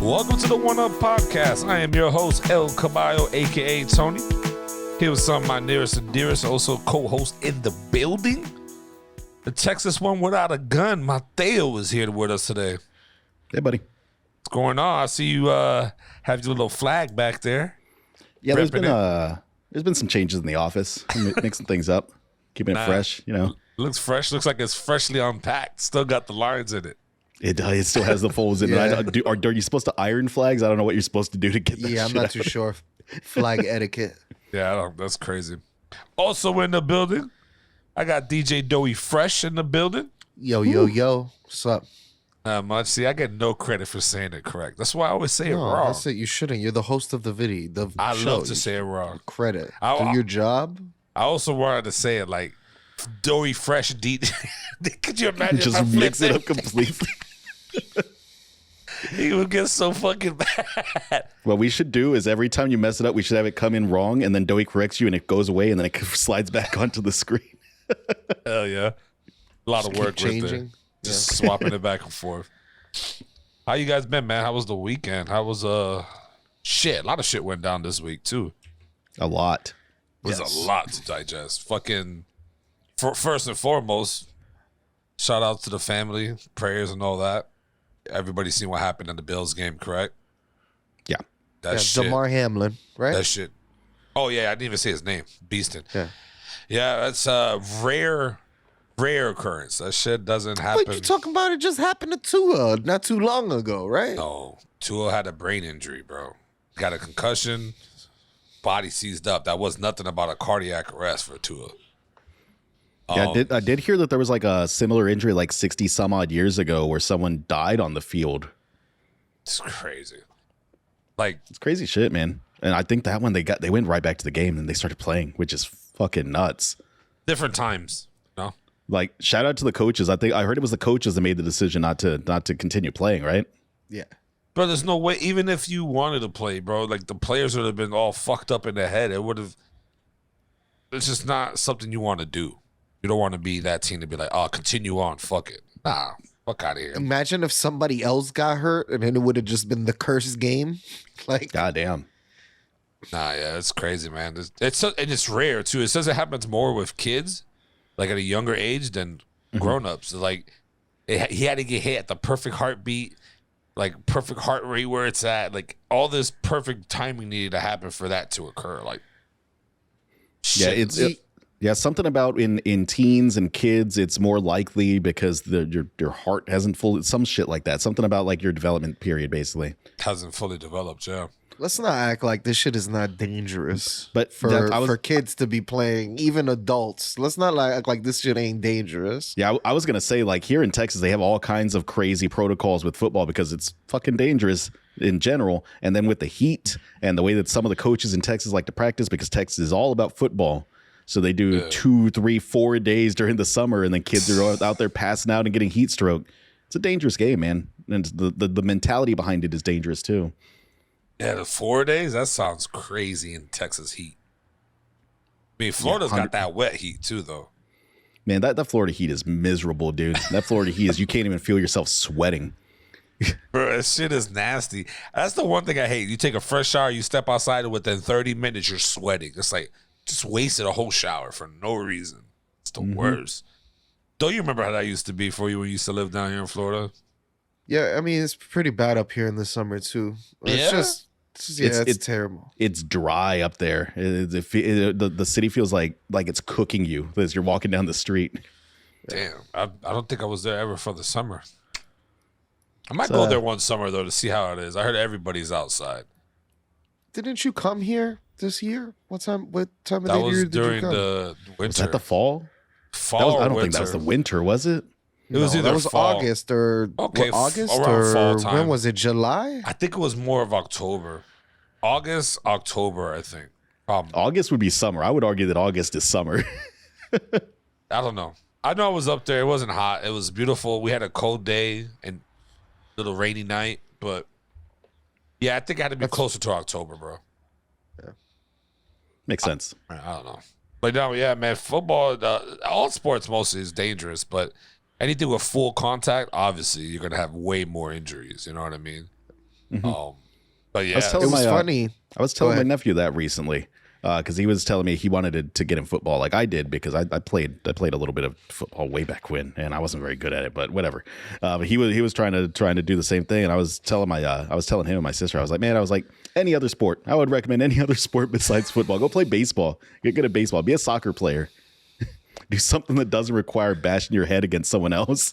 Welcome to the One Up Podcast. I am your host, El Caballo, a.k.a. Tony. Here with some of my nearest and dearest, also co-host in the building. The Texas one without a gun, Mateo, is here with us today. Hey, buddy. What's going on? I see you have your little flag back there. Yeah, there's been some changes in the office. Mixing things up, keeping it fresh, you know. Looks fresh. Looks like it's freshly unpacked. Still got the lines in it. It still has the folds in it. Are you supposed to iron flags? I don't know what you're supposed to do to get that shit I'm not out. too sure. Flag etiquette. Yeah, I don't, that's crazy. Also in the building, I got DJ Doughy Fresh in the building. Yo. What's up? Much. See, I get no credit for saying it correct. That's why I always say it wrong. That's it. You shouldn't. You're the host of the video. I love to say it wrong. Credit. Do your job. I also wanted to say it like Doughy Fresh DJ. Could you imagine? Just mix it up completely. He would get so fucking bad. What we should do is every time you mess it up, we should have it come in wrong, and then Doughy corrects you, and it goes away, and then it slides back onto the screen. Hell yeah. A lot of work right there. Just swapping it back and forth. How you guys been, man? How was the weekend? How was shit? A lot of shit went down this week too. A lot. It was a lot to digest. Fucking first and foremost, shout out to the family, prayers and all that. Everybody's seen what happened in the Bills game, correct? Yeah. That shit. Damar Hamlin, right? That shit. Oh yeah, I didn't even say his name. Beaston. Yeah. Yeah, that's a rare occurrence. That shit doesn't happen. But you talking about it just happened to Tua not too long ago, right? No, Tua had a brain injury, bro. Got a concussion, body seized up. That was nothing about a cardiac arrest for Tua. Yeah, I did hear that there was like a similar injury like 60 some odd years ago where someone died on the field. It's crazy. Like, it's crazy shit, man. And I think that one they went right back to the game and they started playing, which is fucking nuts. Different times, no? Like, shout out to the coaches. I heard it was the coaches that made the decision not to continue playing, right? Yeah. Bro, there's no way, even if you wanted to play, bro, like the players would have been all fucked up in the head. It's just not something you want to do. You don't want to be that team to be like, oh, continue on, fuck it. Nah, fuck out of here. Imagine if somebody else got hurt and then it would have just been the cursed game. Like, goddamn. Nah, yeah, it's crazy, man. It's rare too. It says it happens more with kids, like at a younger age, than grown-ups. Like, he had to get hit at the perfect heartbeat, like perfect heart rate where it's at. Like, all this perfect timing needed to happen for that to occur. Like, shit. Yeah, something about in teens and kids, it's more likely because your heart hasn't fully, some shit like that. Something about like your development period, basically. Hasn't fully developed, yeah. Let's not act like this shit is not dangerous. But for kids to be playing, even adults, let's not act like this shit ain't dangerous. Yeah, I was going to say, like, here in Texas, they have all kinds of crazy protocols with football because it's fucking dangerous in general. And then with the heat and the way that some of the coaches in Texas like to practice, because Texas is all about football. So they do 2, 3, 4 days during the summer, and then kids are out there passing out and getting heat stroke. It's a dangerous game, man. And the mentality behind it is dangerous, too. Yeah, the 4 days? That sounds crazy in Texas heat. I mean, Florida's got that wet heat, too, though. Man, that Florida heat is miserable, dude. That Florida heat is, you can't even feel yourself sweating. Bro, that shit is nasty. That's the one thing I hate. You take a fresh shower, you step outside, and within 30 minutes, you're sweating. It's like, just wasted a whole shower for no reason. It's the worst. Don't you remember how that used to be for you when you used to live down here in Florida? Yeah, I mean, it's pretty bad up here in the summer, too. It's it's terrible. It's dry up there. The city feels like it's cooking you as you're walking down the street. Damn. I don't think I was there ever for the summer. I might go there one summer, though, to see how it is. I heard everybody's outside. Didn't you come here this year? What time of the year did you come? That was during the winter. Was that the fall? I don't think that was the winter, was it? It was either fall. August or August around or fall time. When was it? July? I think it was more of October. August, October, I think. August would be summer. I would argue that August is summer. I don't know. I know I was up there. It wasn't hot. It was beautiful. We had a cold day and a little rainy night, but yeah, I think it had to be closer to October, bro. Yeah. Makes sense. I don't know. But no, yeah, man, football, all sports mostly is dangerous, but anything with full contact, obviously, you're going to have way more injuries. You know what I mean? But yeah, I was telling It was my, funny. I was telling my nephew that recently because he was telling me he wanted to get in football like I did because I played a little bit of football way back when and I wasn't very good at it, but whatever. But he was trying to do the same thing, and I was telling him and my sister, I was like, any other sport. I would recommend any other sport besides football. Go play baseball. Get good at baseball. Be a soccer player. Do something that doesn't require bashing your head against someone else.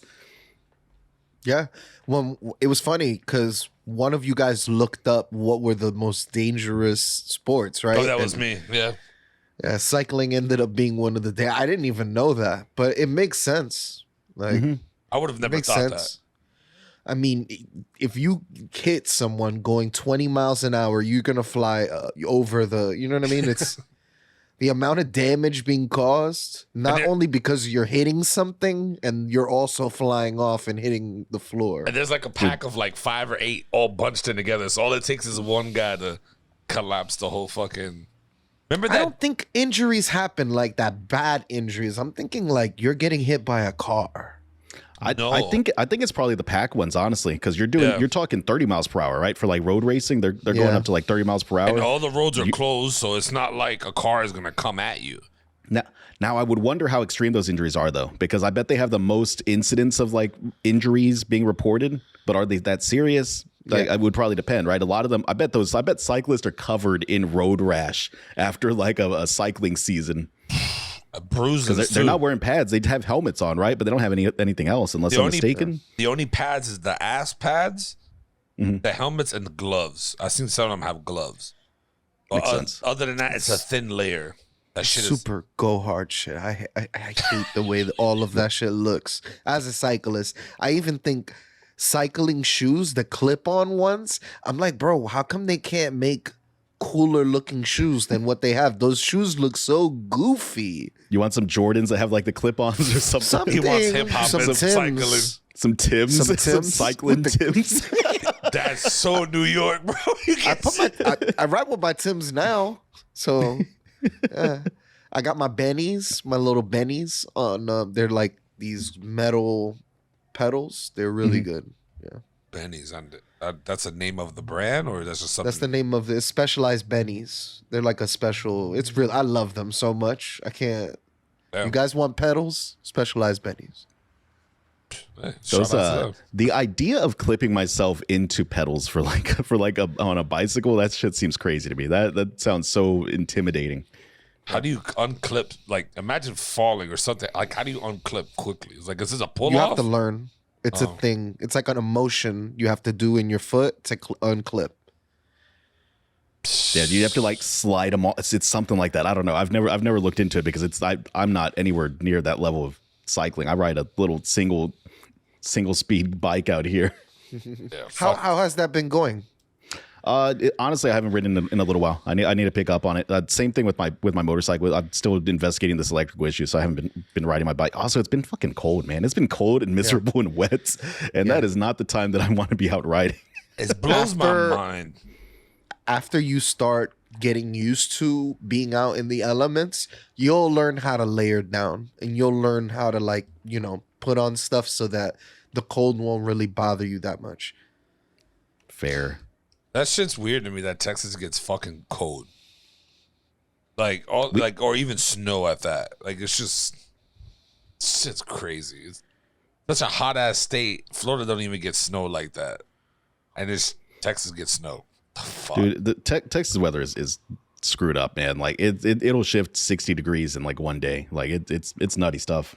Yeah. Well, it was funny because one of you guys looked up what were the most dangerous sports, right? Oh, that was me. Yeah. Yeah, cycling ended up being one of the I didn't even know that, but it makes sense. Like, I would have never makes thought sense. I mean, if you hit someone going 20 miles an hour, you're gonna fly over the. You know what I mean? It's the amount of damage being caused, not only because you're hitting something and you're also flying off and hitting the floor. And there's like a pack of like 5 or 8 all bunched in together. So all it takes is one guy to collapse the whole fucking. Remember that? I don't think injuries happen like that. Bad injuries. I'm thinking like you're getting hit by a car. I think it's probably the pack ones, honestly, because you're talking 30 miles per hour, right? For like road racing, they're going up to like 30 miles per hour. And all the roads are closed, so it's not like a car is gonna come at you. Now I would wonder how extreme those injuries are, though, because I bet they have the most incidents of like injuries being reported. But are they that serious? Like, it would probably depend, right? A lot of them, I bet cyclists are covered in road rash after like a cycling season. Bruises. Because they're not wearing pads. They have helmets on, right? But they don't have anything else, unless I'm mistaken. The only pads is the ass pads, the helmets, and the gloves. I've seen some of them have gloves. Makes sense. Other than that, it's a thin layer. That shit Super go hard shit. I hate the way that all of that shit looks. As a cyclist, I even think cycling shoes, the clip-on ones, I'm like, bro, how come they can't make cooler looking shoes than what they have? Those shoes look so goofy. You want some Jordans that have like the clip-ons or something? He wants hip-hop and cycling. Some Tims. Some cycling Tims. That's so New York, bro. I ride with my Tims now. So I got my bennies, my little bennies on. They're like these metal pedals. They're really good. Yeah. Bennies. That's the name of the brand, or that's just something? That's the name of the Specialized bennies. They're like a special. It's real. I love them so much. I can't. Yeah. You guys want pedals? Specialized bennies. Hey, the idea of clipping myself into pedals for on a bicycle, that shit seems crazy to me. That sounds so intimidating. How do you unclip? Like, imagine falling or something. Like, how do you unclip quickly? It's like, is this a pull off? You have to learn. It's a thing. It's like an emotion you have to do in your foot to unclip. Yeah, you have to like slide them off. It's something like that. I don't know. I've never looked into it because I'm not anywhere near that level of cycling. I ride a little single speed bike out here. Yeah, how has that been going? Honestly, I haven't ridden in a little while. I need to pick up on it. Same thing with my motorcycle. I'm still investigating this electrical issue, so I haven't been riding my bike. Also, it's been fucking cold, man. It's been cold and miserable and wet, and that is not the time that I want to be out riding. It blows my mind. After you start getting used to being out in the elements, you'll learn how to layer down, and you'll learn how to put on stuff so that the cold won't really bother you that much. Fair. That shit's weird to me that Texas gets fucking cold. Or even snow at that. Like, it's crazy. It's such a hot ass state. Florida don't even get snow like that. And Texas gets snow. Fuck. Dude, the Texas weather is screwed up, man. Like it'll shift 60 degrees in like one day. Like it's nutty stuff.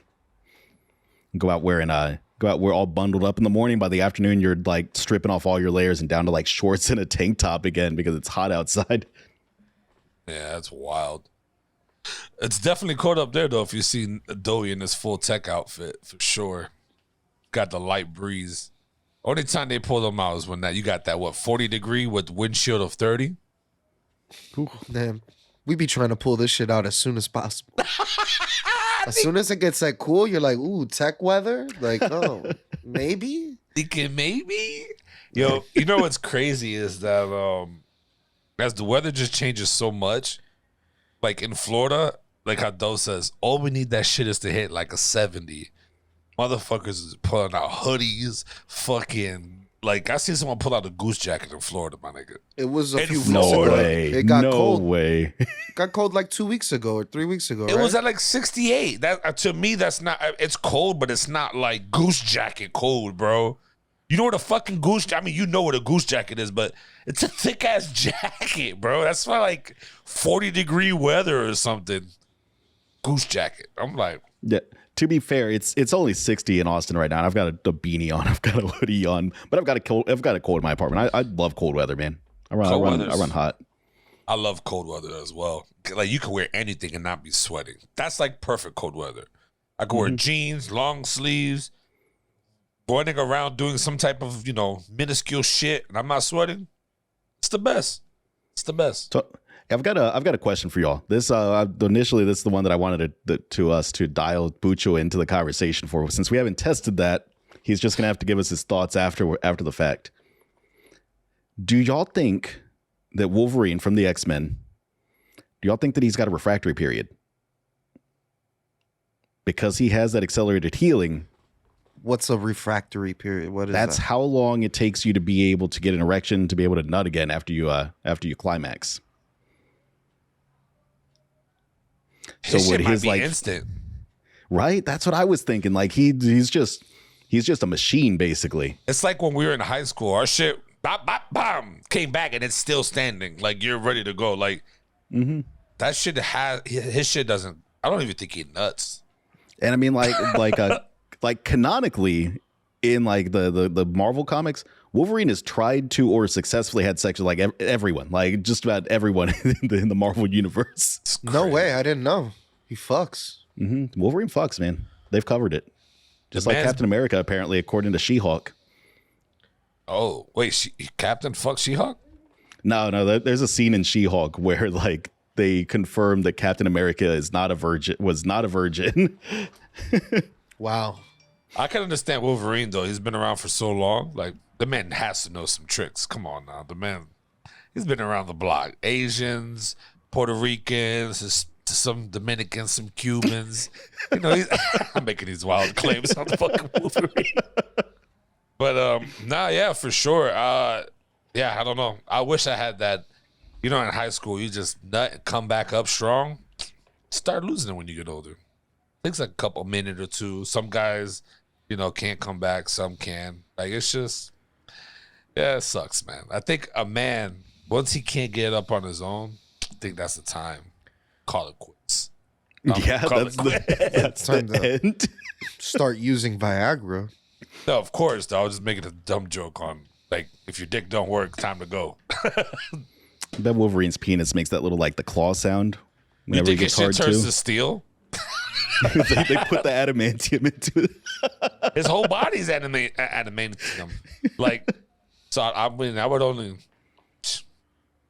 Go out we're all bundled up in the morning. By the afternoon, you're like stripping off all your layers and down to like shorts and a tank top again because it's hot outside. Yeah, that's wild. It's definitely cold up there though. If you see Doughy in his full tech outfit, for sure. Got the light breeze. Only time they pull them out is when you got that 40 degree with windshield of 30. Ooh, damn, we be trying to pull this shit out as soon as possible. As soon as it gets like cool, you're like, ooh, tech weather? Like, oh, maybe? Thinking maybe? Yo, you know what's crazy is that as the weather just changes so much, like in Florida, like how Doe says, all we need that shit is to hit like a 70. Motherfuckers is pulling out hoodies, fucking Like I seen someone pull out a goose jacket in Florida, my nigga. It was a In few weeks Florida. ago. No way. It got no cold. way. It got cold like 2 weeks ago or 3 weeks ago. It right? was at like 68. That to me, that's not. It's cold, but it's not like goose jacket cold, bro. You know what a fucking goose? I mean, you know what a goose jacket is, but it's a thick ass jacket, bro. That's why like 40-degree weather or something. Goose jacket. I'm like, Yeah. To be fair, it's only 60 in Austin right now. And I've got a beanie on. I've got a hoodie on, but I've got a cold in my apartment. I love cold weather, man. I run hot. I love cold weather as well. Like you can wear anything and not be sweating. That's like perfect cold weather. I can wear jeans, long sleeves, running around doing some type of, minuscule shit, and I'm not sweating. It's the best. It's the best. So I've got a question for y'all. This initially this is the one that I wanted to dial Bucho into the conversation for. Since we haven't tested that, he's just gonna have to give us his thoughts after the fact. Do y'all think that Wolverine from the X-Men? Do y'all think that he's got a refractory period because he has that accelerated healing? What's a refractory period? What is That's that? how long it takes you to be able to get an erection, to be able to nut again after you climax. So His would shit might his be like instant. right? That's what I was thinking. Like he's just a machine basically. It's like when we were in high school, our shit bop, bop, bam, came back and it's still standing. Like you're ready to go. Like that shit his shit doesn't. I don't even think he nuts. And I mean like canonically in like the Marvel comics, Wolverine has tried to or successfully had sex with like everyone, like just about everyone in the Marvel universe. It's No crazy. way. I didn't know. He fucks. Wolverine fucks, man. They've covered it. Just like man's- Captain America, apparently, according to She-Hulk. Oh wait, Captain fuck She-Hulk? No, there's a scene in She-Hulk where like they confirmed that Captain America was not a virgin. Wow. I can understand Wolverine though. He's been around for so long. Like the man has to know some tricks. Come on now, the man. He's been around the block. Asians, Puerto Ricans, some Dominicans, some Cubans. I'm making these wild claims on the fucking Wolverine. But yeah, for sure. Yeah, I don't know. I wish I had that. In high school, you just nut and come back up strong. Start losing it when you get older. Takes like a couple minute or two. Some guys, can't come back. Some can. Like it's just, yeah, it sucks, man. I think a man once he can't get up on his own, I think that's the time. Call it quits. Yeah, Call that's it quits. that's Time the to- end. Start using Viagra. No, of course. I was just making a dumb joke on like if your dick don't work, time to go. I bet Wolverine's penis makes that little like the claw sound You whenever he think his gets shit hard turns to. to steel? They put the adamantium into it. His whole body's adamantium. Like, so I mean, I would only.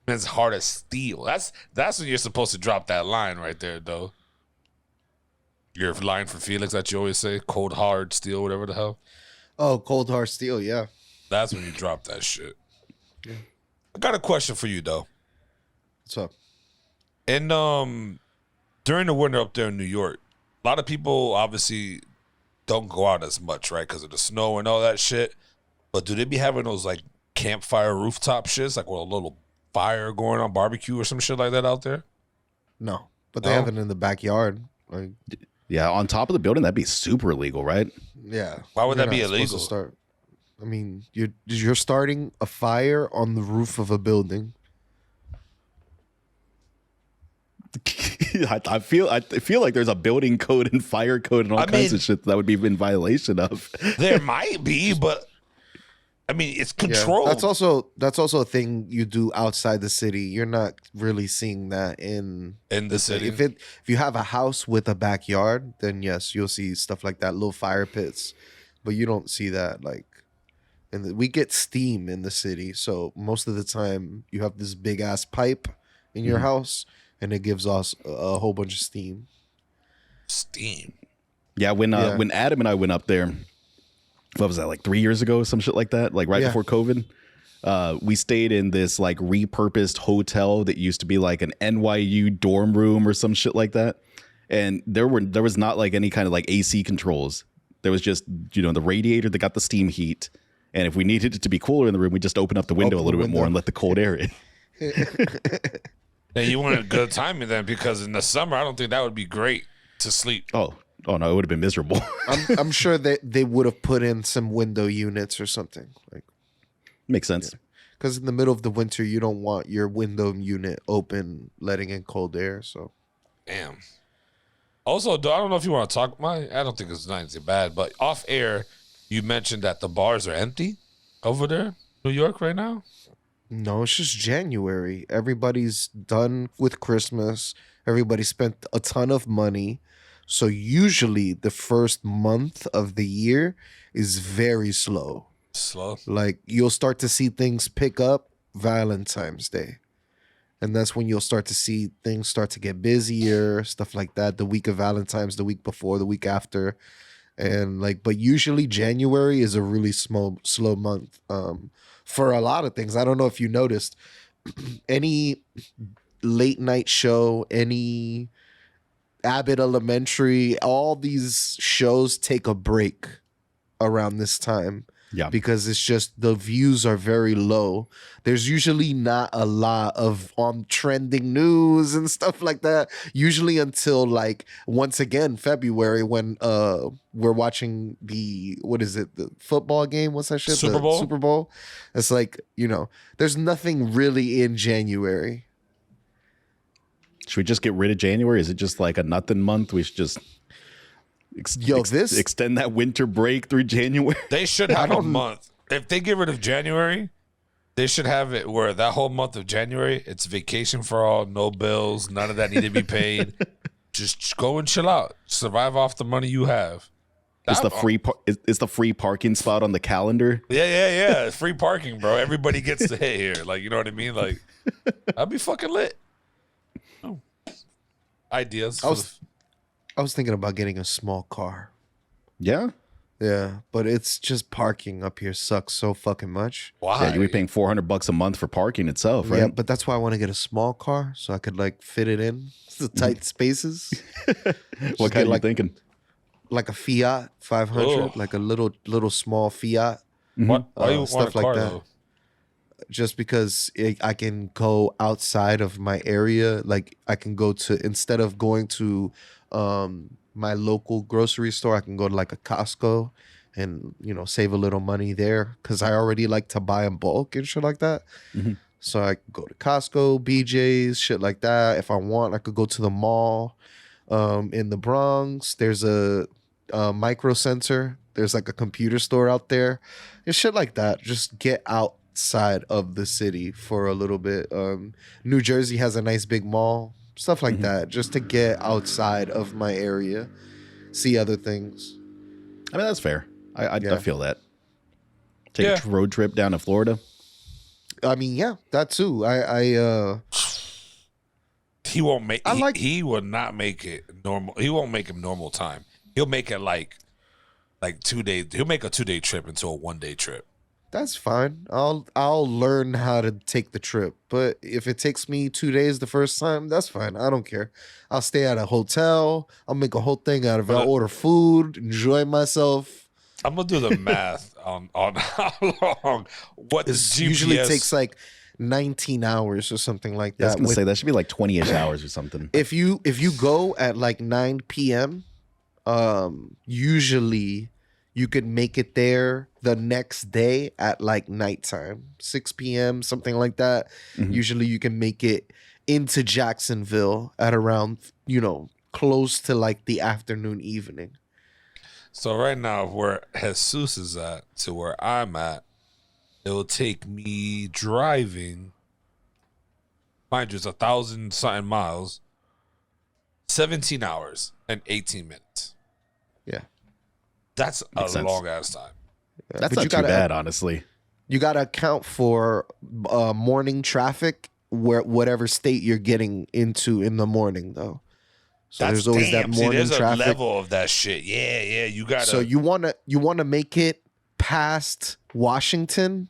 It's hard as steel. That's when you're supposed to drop that line right there, though. Your line for Felix that you always say, cold hard steel, whatever the hell. Oh, cold hard steel. Yeah. That's when you drop that shit. I got a question for you though. What's up? And during the winter up there in New York, a lot of people obviously don't go out as much, right? Because of the snow and all that shit. But do they be having those like campfire rooftop shits, like with a little fire going on, barbecue or some shit like that out there? No, but they No? have it in the backyard. Like, Yeah, on top of the building, that'd be super illegal, right? yeah. Why would You're that be not supposed to illegal? Start. I mean, you're starting a fire on the roof of a building. I feel like there's a building code and fire code and all I kinds mean- of shit that would be in violation of. There might be, but I mean, it's Yeah, controlled. that's also a thing you do outside the city. You're not really seeing that in in the city. If you have a house with a backyard, then yes, you'll see stuff like that, little fire pits. But you don't see that like, and we get steam in the city, so most of the time you have this big ass pipe in your house, and it gives us a whole bunch of steam. Steam. Yeah, when Adam and I went up there, what was that, like 3 years ago, some shit like that, like right Yeah. before COVID. We stayed in this like repurposed hotel that used to be like an NYU dorm room or some shit like that, and there was not like any kind of like AC controls. There was just the radiator that got the steam heat, And if we needed it to be cooler in the room, we just open up the window a little bit more and let the cold air in. And you wanted good timing then, because in the summer, I don't think that would be great to sleep. Oh no, it would have been miserable. I'm sure that they would have put in some window units or something. Like, Makes sense. because in the middle of the winter, you don't want your window unit open, letting in cold air. So, Damn. Also, I don't know if you want to talk. I don't think it's not anything bad, but off air, you mentioned that the bars are empty over there, New York, right now. no, it's just January. Everybody's done with Christmas. Everybody spent a ton of money. So usually the first month of the year is very slow. Slow. Like, you'll start to see things pick up Valentine's Day. And that's when you'll start to see things start to get busier, stuff like that. The week of Valentine's, the week before, the week after. And like, but usually January is a really slow month for a lot of things. I don't know if you noticed any late night show, any Abbott Elementary, all these shows take a break around this time. Yeah. Because it's just the views are very low. There's usually not a lot of trending news and stuff like that. Usually until like once again February when we're watching the football game? What's that shit? Super Bowl? Super Bowl. It's like, there's nothing really in January. Should we just get rid of January? Is it just like a nothing month? We should just extend that winter break through January. They should have a month. If they get rid of January, they should have it where that whole month of January, it's vacation for all, no bills, none of that need to be paid. Just go and chill out. Survive off the money you have. It's the free parking spot on the calendar. Yeah. Free parking, bro. Everybody gets to hit here. Like, you know what I mean? Like, I'd be fucking lit. Oh. Ideas. I was thinking about getting a small car. Yeah. Yeah, but it's just parking up here sucks so fucking much. Why? Yeah, you'll be paying $400 a month for parking itself, right? Yeah, but that's why I want to get a small car so I could like fit it in the tight spaces. What kind are you thinking? Like a Fiat 500, like a little small Fiat. What? Why you Stuff want a like car, that. though? Just because I can go outside of my area. Like I can go to, instead of going to my local grocery store, I can go to like a Costco and save a little money there because I already like to buy in bulk and shit like that. Mm-hmm. So I could go to Costco, BJ's, shit like that. If I want, I could go to the mall in the Bronx. There's a micro sensor. There's like a computer store out there and shit like that. Just get outside of the city for a little bit. New Jersey has a nice big mall. Stuff like that, just to get outside of my area, see other things. I mean, that's fair. I feel that. Take a road trip down to Florida. I mean, yeah, that too. He won't make. He will not make it normal. He won't make him normal time. He'll make it like 2 days. He'll make a 2-day trip into a 1-day trip. That's fine. I'll learn how to take the trip. But if it takes me 2 days the first time, that's fine. I don't care. I'll stay at a hotel. I'll make a whole thing out of it. I'll order food, enjoy myself. I'm gonna do the math on how long. What this usually takes like 19 hours or something like that. I was gonna say that should be like 20-ish hours or something. If you go at like 9 p.m., usually you could make it there the next day at like nighttime, 6 p.m., something like that. Mm-hmm. Usually you can make it into Jacksonville at around, close to like the afternoon, evening. So right now, where Jesus is at to where I'm at, it will take me driving, mind you, it's 1,000-something miles, 17 hours and 18 minutes. Yeah. That's a long ass time. Yeah. That's not too bad, honestly. You got to account for morning traffic, whatever state you're getting into in the morning, though. So there's always that morning there's traffic. A level of that shit. Yeah, you got to. So you wanna make it past Washington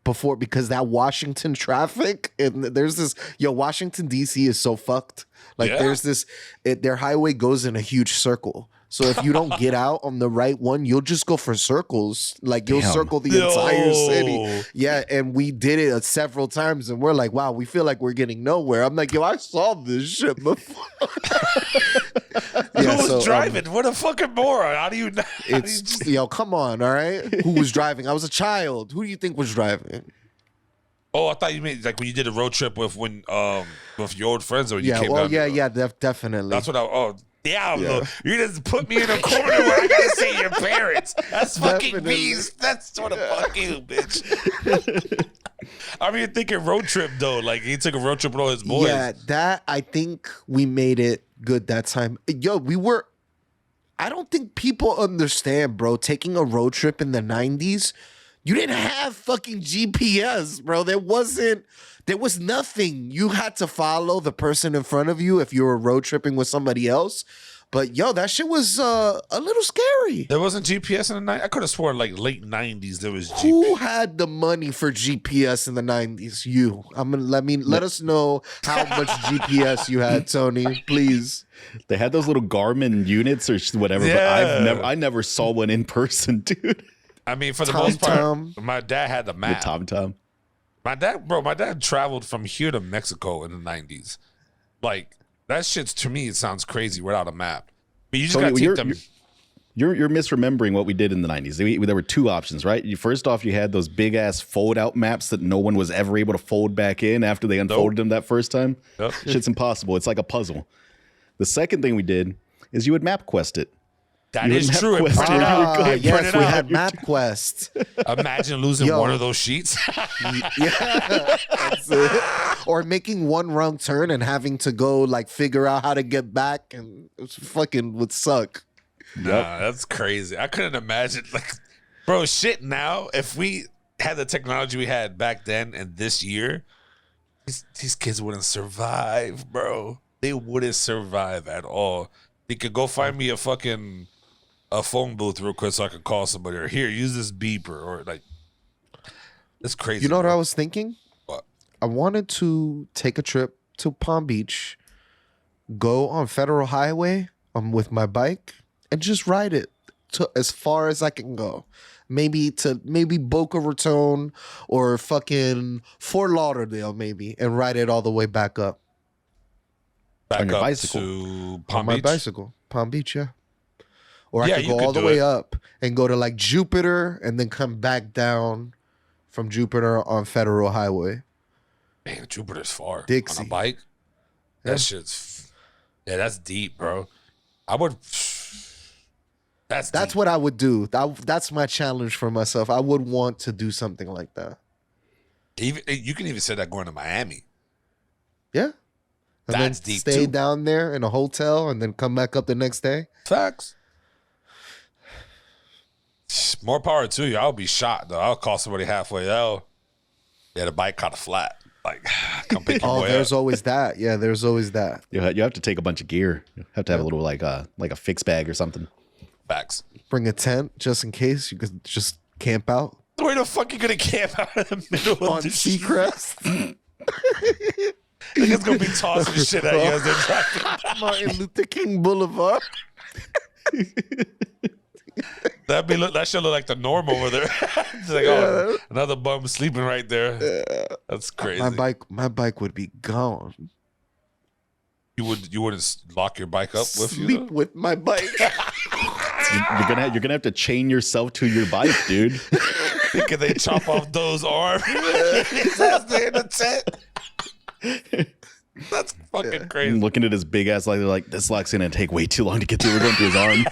because that Washington traffic, and there's this Washington D.C. is so fucked. Like there's this their highway goes in a huge circle. So if you don't get out on the right one, you'll just go for circles. Like you'll Damn. circle the entire city. Yeah, and we did it several times, and we're like, wow, we feel like we're getting nowhere. I'm like, yo, I saw this shit before. Who was driving? What a fucking moron! How do you? Yo, come on, all right. Who was driving? I was a child. Who do you think was driving? Oh, I thought you meant like when you did a road trip with your old friends, or you came well, down. definitely. That's what I. Oh, Diablo! You just put me in a corner where I gotta say your parents. That's fucking beast. That's what the fuck you, bitch. I'm even thinking road trip though. Like he took a road trip with all his boys. Yeah, that I think we made it good that time. Yo, we were. I don't think people understand, bro. Taking a road trip in the 90s, you didn't have fucking GPS, bro. There was nothing. You had to follow the person in front of you if you were road tripping with somebody else. But yo, that shit was a little scary. There wasn't GPS in the 90s. I could have sworn like late 90s there was GPS. Who had the money for GPS in the 90s? You. Let us know how much GPS you had, Tony, please. They had those little Garmin units or whatever, but I never saw one in person, dude. I mean, for the most part, my dad had the map. The TomTom. My dad traveled from here to Mexico in the 90s. Like, that shit's, to me, it sounds crazy without a map. But you just gotta take them. You're misremembering what we did in the 90s. There were two options, right? First off, you had those big ass fold out maps that no one was ever able to fold back in after they unfolded them that first time. Nope. Shit's impossible. It's like a puzzle. The second thing we did is you would map quest it. That is true. Yes, we had MapQuest. Imagine losing one of those sheets. Yeah, that's it. Or making one wrong turn and having to go like figure out how to get back, and it was fucking would suck. Nah, that's crazy. I couldn't imagine, like, bro, shit now, if we had the technology we had back then and this year, these kids wouldn't survive, bro. They wouldn't survive at all. They could go find me a phone booth real quick so I could call somebody, or here, use this beeper, or like, it's crazy. You know bro. what I was thinking? What? I wanted to take a trip to Palm Beach, go on Federal Highway with my bike, and just ride it to as far as I can go. Maybe Boca Raton or fucking Fort Lauderdale, maybe, and ride it all the way back up. On your up bicycle. to Palm On my Beach? bicycle. Palm Beach, yeah. Or I Yeah, could you go could all the do way it. up and go to like Jupiter and then come back down from Jupiter on Federal Highway. Man, Jupiter's far. Dixie. On a bike? Yeah. That shit's... Yeah, that's deep, bro. I would... That's deep. What I would do. That's my challenge for myself. I would want to do something like that. Even, you can even say that going to Miami. Yeah. And That's then deep, stay too. down there in a hotel and then come back up the next day. Facts. More power to you. I'll be shot, though. I'll call somebody halfway out. Yeah, the bike caught a flat. Like, come pick your boy There's up. always that. Yeah, there's always that. You have to take a bunch of gear. You have to have a little like a fix bag or something. Facts. Bring a tent just in case you could just camp out Where the fuck you gonna camp out in the middle of on the street? Seacrest. Niggas gonna be tossing shit at you as they're driving. Martin Luther King Boulevard. That should look like the norm over there. It's like, oh, another bum sleeping right there. That's crazy. My bike would be gone. You wouldn't lock your bike up with you? Sleep though? with my bike. You're gonna have to chain yourself to your bike, dude. Thinking they chop off those arms. His ass there in the tent. That's fucking crazy. Looking at his big ass like they're like, this lock's gonna take way too long to get through. We're going through his arm.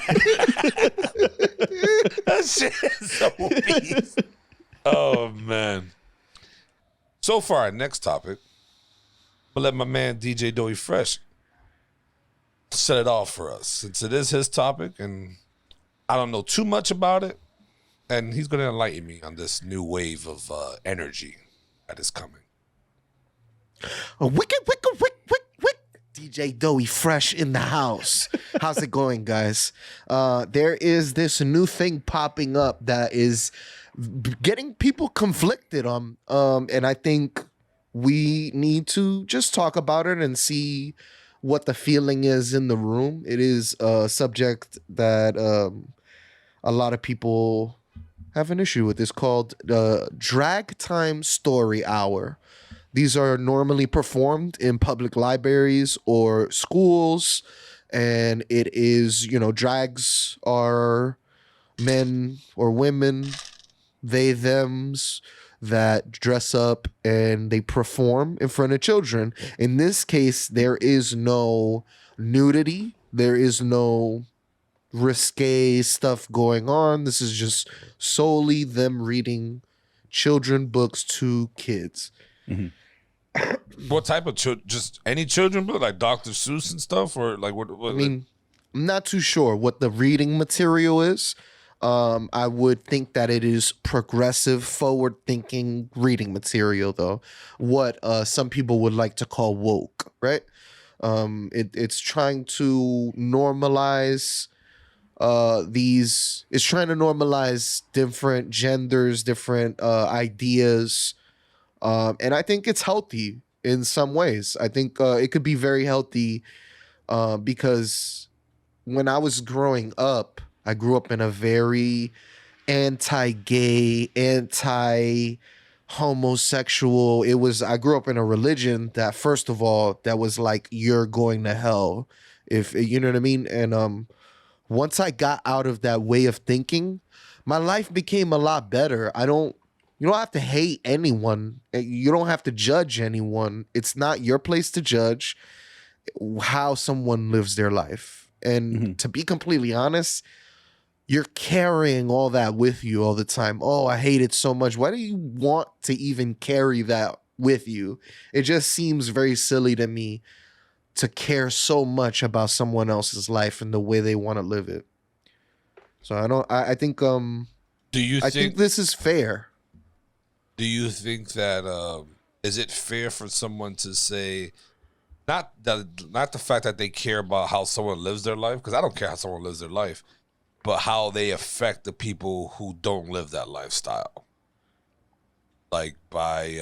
That shit is so beast. Oh man. So far, next topic. I'll let my man DJ Doughy Fresh set it off for us, since it is his topic and I don't know too much about it, and he's going to enlighten me on this new wave of energy that is coming. Wicked. DJ Doughy Fresh in the house. How's it going, guys? There is this new thing popping up that is getting people conflicted on, and I think we need to just talk about it and see what the feeling is in the room. It is a subject that a lot of people have an issue with. It's called Drag Time Story Hour. These are normally performed in public libraries or schools, and it is, drags are men or women, they thems, that dress up and they perform in front of children. In this case, there is no nudity, there is no risque stuff going on. This is just solely them reading children books to kids. What type of children? Just any children book, like Dr. Seuss and stuff, or like what? I mean, I'm not too sure what the reading material is. I would think that it is progressive, forward-thinking reading material, though. What some people would like to call woke, right? It's trying to normalize it's trying to normalize different genders, different ideas, and I think it's healthy in some ways. I think it could be very healthy because when I was growing up, I grew up in a very anti-gay, anti-homosexual. I grew up in a religion that, first of all, that was like, you're going to hell, if you know what I mean. And once I got out of that way of thinking, my life became a lot better. You don't have to hate anyone. You don't have to judge anyone. It's not your place to judge how someone lives their life. And to be completely honest, you're carrying all that with you all the time. Oh, I hate it so much. Why do you want to even carry that with you? It just seems very silly to me to care so much about someone else's life and the way they want to live it. So I think I think this is fair. Do you think that is it fair for someone to say not the fact that they care about how someone lives their life, because I don't care how someone lives their life, but how they affect the people who don't live that lifestyle, like by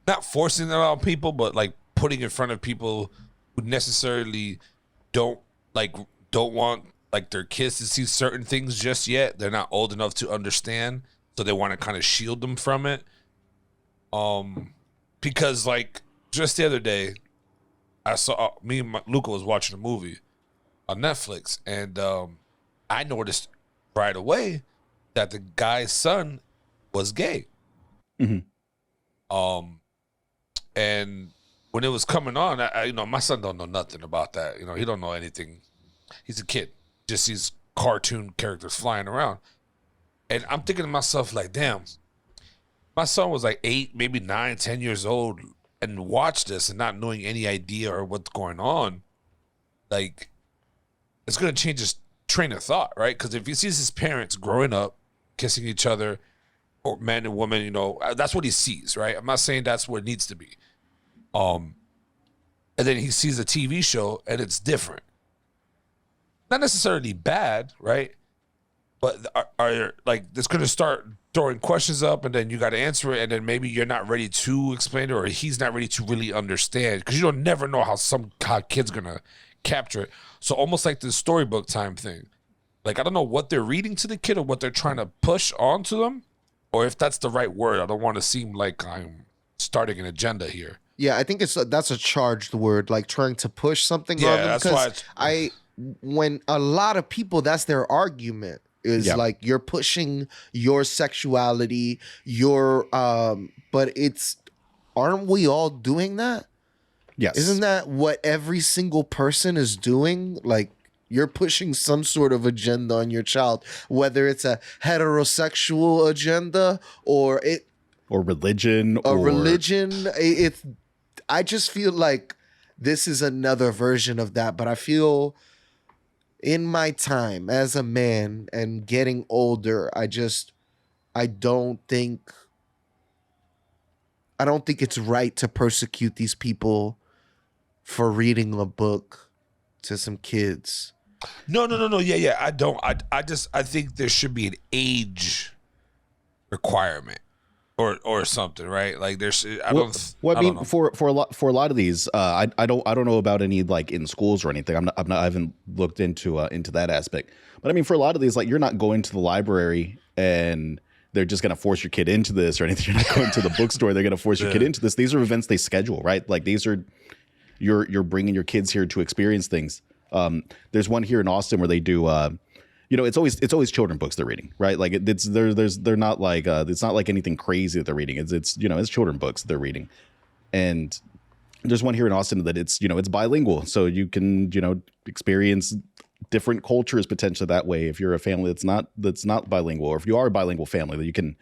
not forcing it on people, but like putting in front of people who necessarily don't want like their kids to see certain things just yet. They're not old enough to understand, so they want to kind of shield them from it. Because like just the other day, I saw me and Luca was watching a movie on Netflix, and I noticed right away that the guy's son was gay. And when it was coming on, I my son don't know nothing about that. He don't know anything. He's a kid, just sees cartoon characters flying around. And I'm thinking to myself, like, damn, my son was like 8, maybe 9, 10 years old and watched this and not knowing any idea or what's going on. Like, it's going to change his train of thought, right? Because if he sees his parents growing up, kissing each other, or man and woman, that's what he sees, right? I'm not saying that's what it needs to be. And then he sees a TV show and it's different. Not necessarily bad, right? But are like, it's going to start throwing questions up, and then you got to answer it, and then maybe you're not ready to explain it, or he's not ready to really understand, because you don't never know how kid's going to capture it. So almost like the storybook time thing. Like, I don't know what they're reading to the kid or what they're trying to push onto them, or if that's the right word. I don't want to seem like I'm starting an agenda here. Yeah, I think that's a charged word, like trying to push something on them. That's why when a lot of people, that's their argument, is like, you're pushing your sexuality, but aren't we all doing that? Yes. Isn't that what every single person is doing? Like, you're pushing some sort of agenda on your child, whether it's a heterosexual agenda or religion. I just feel like this is another version of that. But I feel in my time as a man and getting older, I don't think it's right to persecute these people for reading a book to some kids. No. Yeah. I don't. I think there should be an age requirement. or something, right? Like there's I Well, don't well, I I don't mean, know. for a lot of these, I don't know about any like in schools or anything. I haven't looked into that aspect. But I mean, for a lot of these, like you're not going to the library and they're just going to force your kid into this or anything. You're not going to the bookstore. They're going to force your kid Yeah. into this. These are events they schedule, right? Like these are you're bringing your kids here to experience things. There's one here in Austin where they do. It's always children books they're reading, right? Like they're not like it's not like anything crazy that they're reading. It's children books they're reading, and there's one here in Austin that it's bilingual, so you can experience different cultures potentially that way. If you're a family that's not bilingual, or if you are a bilingual family, that you can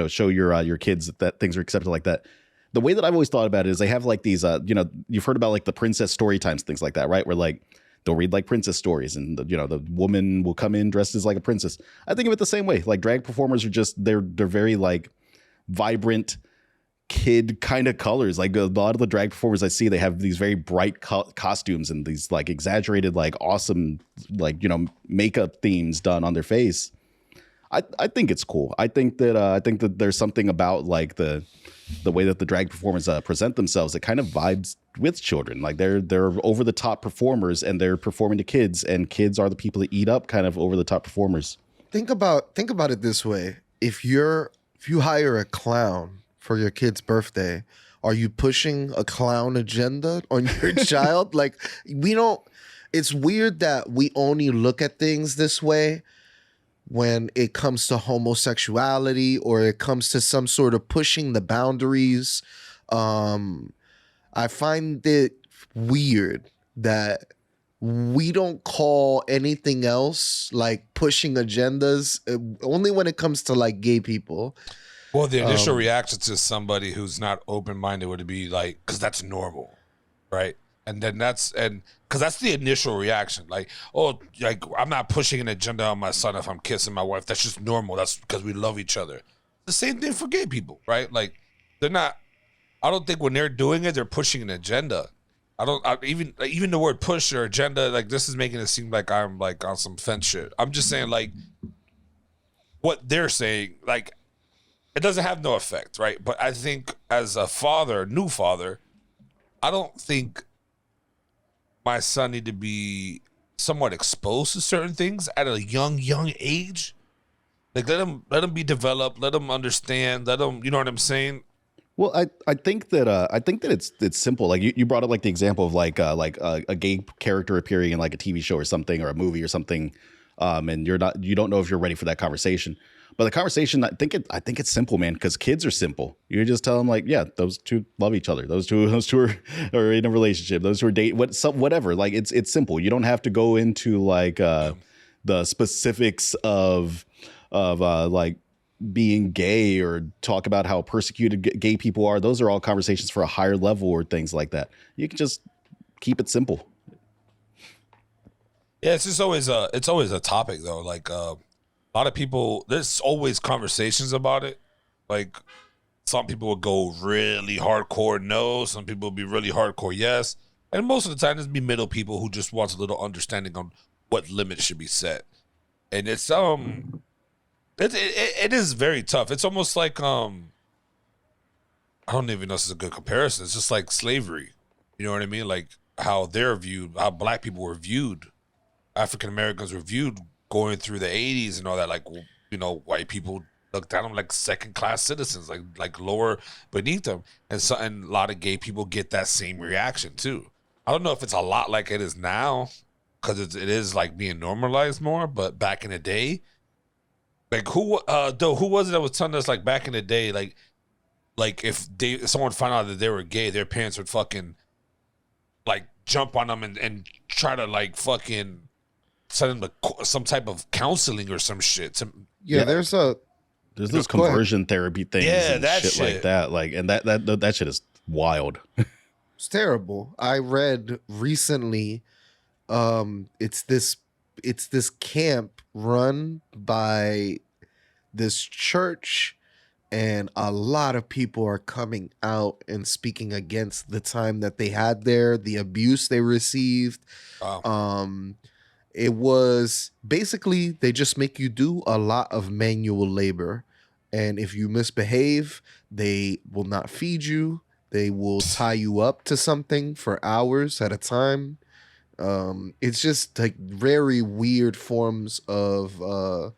show your kids that things are accepted like that. The way that I've always thought about it is they have like these you've heard about like the princess story times, things like that, right? Where like they'll read like princess stories and the woman will come in dressed as like a princess. I think of it the same way. Like drag performers are just they're very like vibrant kid kind of colors. Like a lot of the drag performers I see, they have these very bright costumes and these like exaggerated like awesome like makeup themes done on their face. I think it's cool. I think that there's something about like the way that the drag performers present themselves that kind of vibes with children. Like they're over the top performers and they're performing to kids, and kids are the people that eat up kind of over the top performers. Think about it this way. If you hire a clown for your kid's birthday, are you pushing a clown agenda on your child? Like it's weird that we only look at things this way when it comes to homosexuality or it comes to some sort of pushing the boundaries. I find it weird that we don't call anything else like pushing agendas, only when it comes to like gay people. Well, the initial reaction to somebody who's not open-minded would be like, because that's normal, right? And then because that's the initial reaction. Like, oh, like I'm not pushing an agenda on my son if I'm kissing my wife. That's just normal. That's because we love each other. The same thing for gay people, right? Like they're not. I don't think when they're doing it, they're pushing an agenda. Even the word push or agenda, like this is making it seem like I'm like on some fence shit. I'm just saying like what they're saying, like it doesn't have no effect, right? But I think as a father, new father, I don't think my son need to be somewhat exposed to certain things at a young age. Like let him be developed, let him understand, let him, you know what I'm saying? Well, I think that it's simple. Like you brought up like the example of like a gay character appearing in like a TV show or something or a movie or something, and you don't know if you're ready for that conversation. But the conversation, I think it's simple, man, because kids are simple. You just tell them like, yeah, those two love each other. Those two are in a relationship. Those two are dating. Whatever. Like it's simple. You don't have to go into like the specifics of like being gay or talk about how persecuted gay people are. Those are all conversations for a higher level or things like that. You can just keep it simple. Yeah, it's just always a topic though. Like a lot of people, there's always conversations about it. Like some people will go really hardcore no, some people will be really hardcore yes, and most of the time there's be middle people who just wants a little understanding on what limits should be set. And it's it is very tough. It's almost like I don't even know if this is a good comparison. It's just like slavery. You know what I mean? Like how they're viewed, how black people were viewed, African Americans were viewed going through the 80s and all that. Like, white people looked down on them like second class citizens, like lower beneath them. And a lot of gay people get that same reaction too. I don't know if it's a lot like it is now because it is like being normalized more, but back in the day, like who was it that was telling us like back in the day, like if someone found out that they were gay, their parents would fucking like jump on them and try to like fucking send them to some type of counseling or some shit. There's those conversion therapy things, yeah, and that shit like that. Like, and that shit is wild. It's terrible. I read recently, it's this camp run by this church, and a lot of people are coming out and speaking against the time that they had there, the abuse they received. Wow. It was basically they just make you do a lot of manual labor, And if you misbehave, they will not feed you. They will tie you up to something for hours at a time. It's just like very weird forms of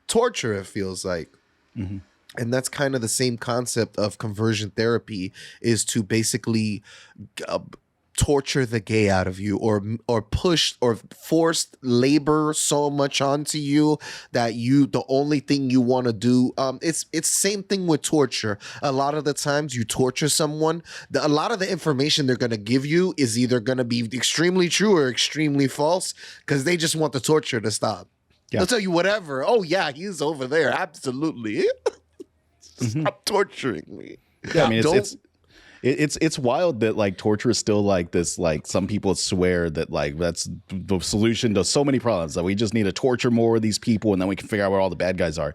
torture, it feels like. Mm-hmm. And that's kind of the same concept of conversion therapy, is to basically torture the gay out of you, or push or forced labor so much onto you that the only thing you want to do, it's same thing with torture. A lot of the times you torture someone, a lot of the information they're going to give you is either going to be extremely true or extremely false, because they just want the torture to stop. They'll tell you whatever. Oh yeah, he's over there, absolutely. Stop torturing me. Yeah, I mean, it's wild that like torture is still like this. Like some people swear that like that's the solution to so many problems, that we just need to torture more of these people and then we can figure out where all the bad guys are.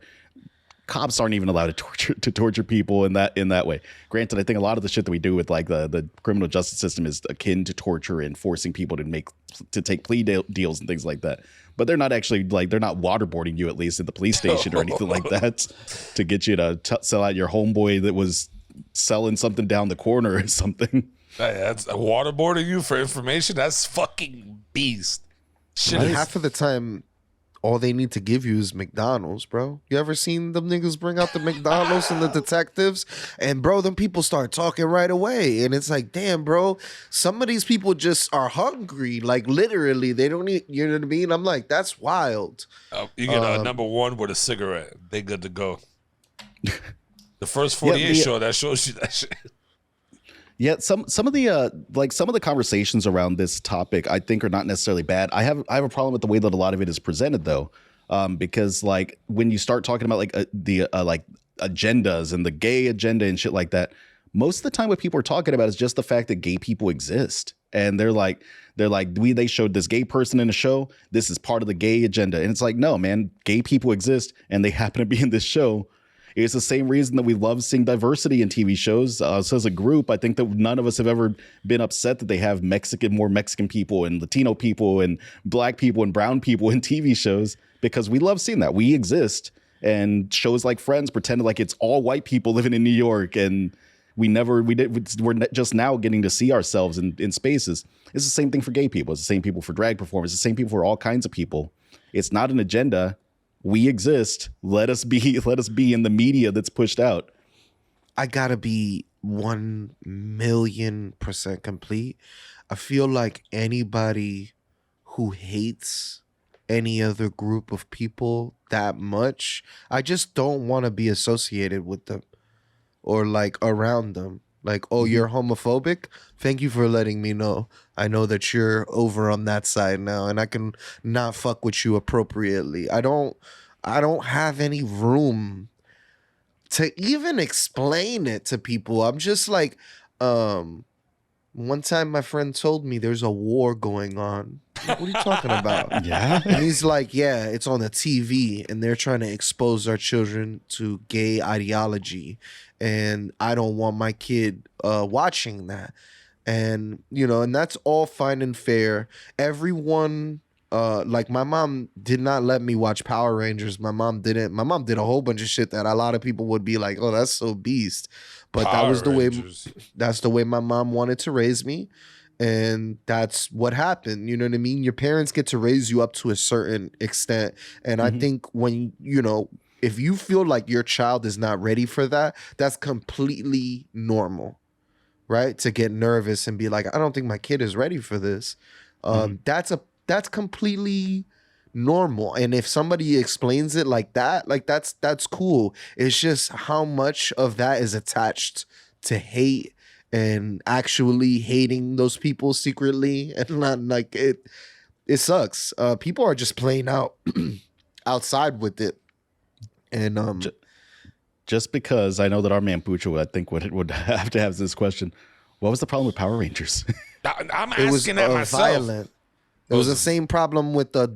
Cops aren't even allowed to torture people in that way. Granted, I think a lot of the shit that we do with like the criminal justice system is akin to torture and forcing people to take plea deals and things like that. But they're not actually like, they're not waterboarding you, at least at the police station or anything like that, to get you to sell out your homeboy that was selling something down the corner or something. That's waterboarding you for information. That's fucking beast. Shit. Half of the time, all they need to give you is McDonald's, bro. You ever seen them niggas bring out the McDonald's and the detectives? And bro, them people start talking right away. And it's like, damn, bro, some of these people just are hungry. Like literally, they don't eat, you know what I mean? I'm like, that's wild. You get a number one with a cigarette. They good to go. The first 48 show that shows you that shit. Yeah, some of the conversations around this topic I think are not necessarily bad. I have a problem with the way that a lot of it is presented though, because like when you start talking about like the agendas and the gay agenda and shit like that, most of the time what people are talking about is just the fact that gay people exist, and they're like they showed this gay person in a show. This is part of the gay agenda, and it's like, no, man, gay people exist and they happen to be in this show. It's the same reason that we love seeing diversity in TV shows. So as a group, I think that none of us have ever been upset that they have more Mexican people and Latino people and black people and brown people in TV shows, because we love seeing that. We exist, and shows like Friends pretended like it's all white people living in New York, and we're just now getting to see ourselves in spaces. It's the same thing for gay people. It's the same people for drag performers. It's the same people for all kinds of people. It's not an agenda. We exist. Let us be in the media that's pushed out. I gotta be 1,000,000% complete. I feel like anybody who hates any other group of people that much, I just don't want to be associated with them or like around them. Like, oh, you're homophobic? Thank you for letting me know. I know that you're over on that side now, and I can not fuck with you appropriately. I don't have any room to even explain it to people. I'm just like, one time my friend told me there's a war going on. What are you talking about? Yeah. And he's like, yeah, it's on the TV and they're trying to expose our children to gay ideology. And I don't want my kid watching that. And, you know, and that's all fine and fair. Everyone, like my mom did not let me watch Power Rangers. My mom did a whole bunch of shit that a lot of people would be like, oh, that's so beast. But that's the way my mom wanted to raise me. And that's what happened. You know what I mean? Your parents get to raise you up to a certain extent. And I think when, you know, if you feel like your child is not ready for that, that's completely normal, right? To get nervous and be like, I don't think my kid is ready for this. That's completely normal. And if somebody explains it like that, like that's cool. It's just how much of that is attached to hate and actually hating those people secretly, and not like it sucks. People are just playing out outside with it. And just because I know that our man Pucho, I think would have to have this question. What was the problem with Power Rangers? I'm asking that myself. Violent. It was the same problem with the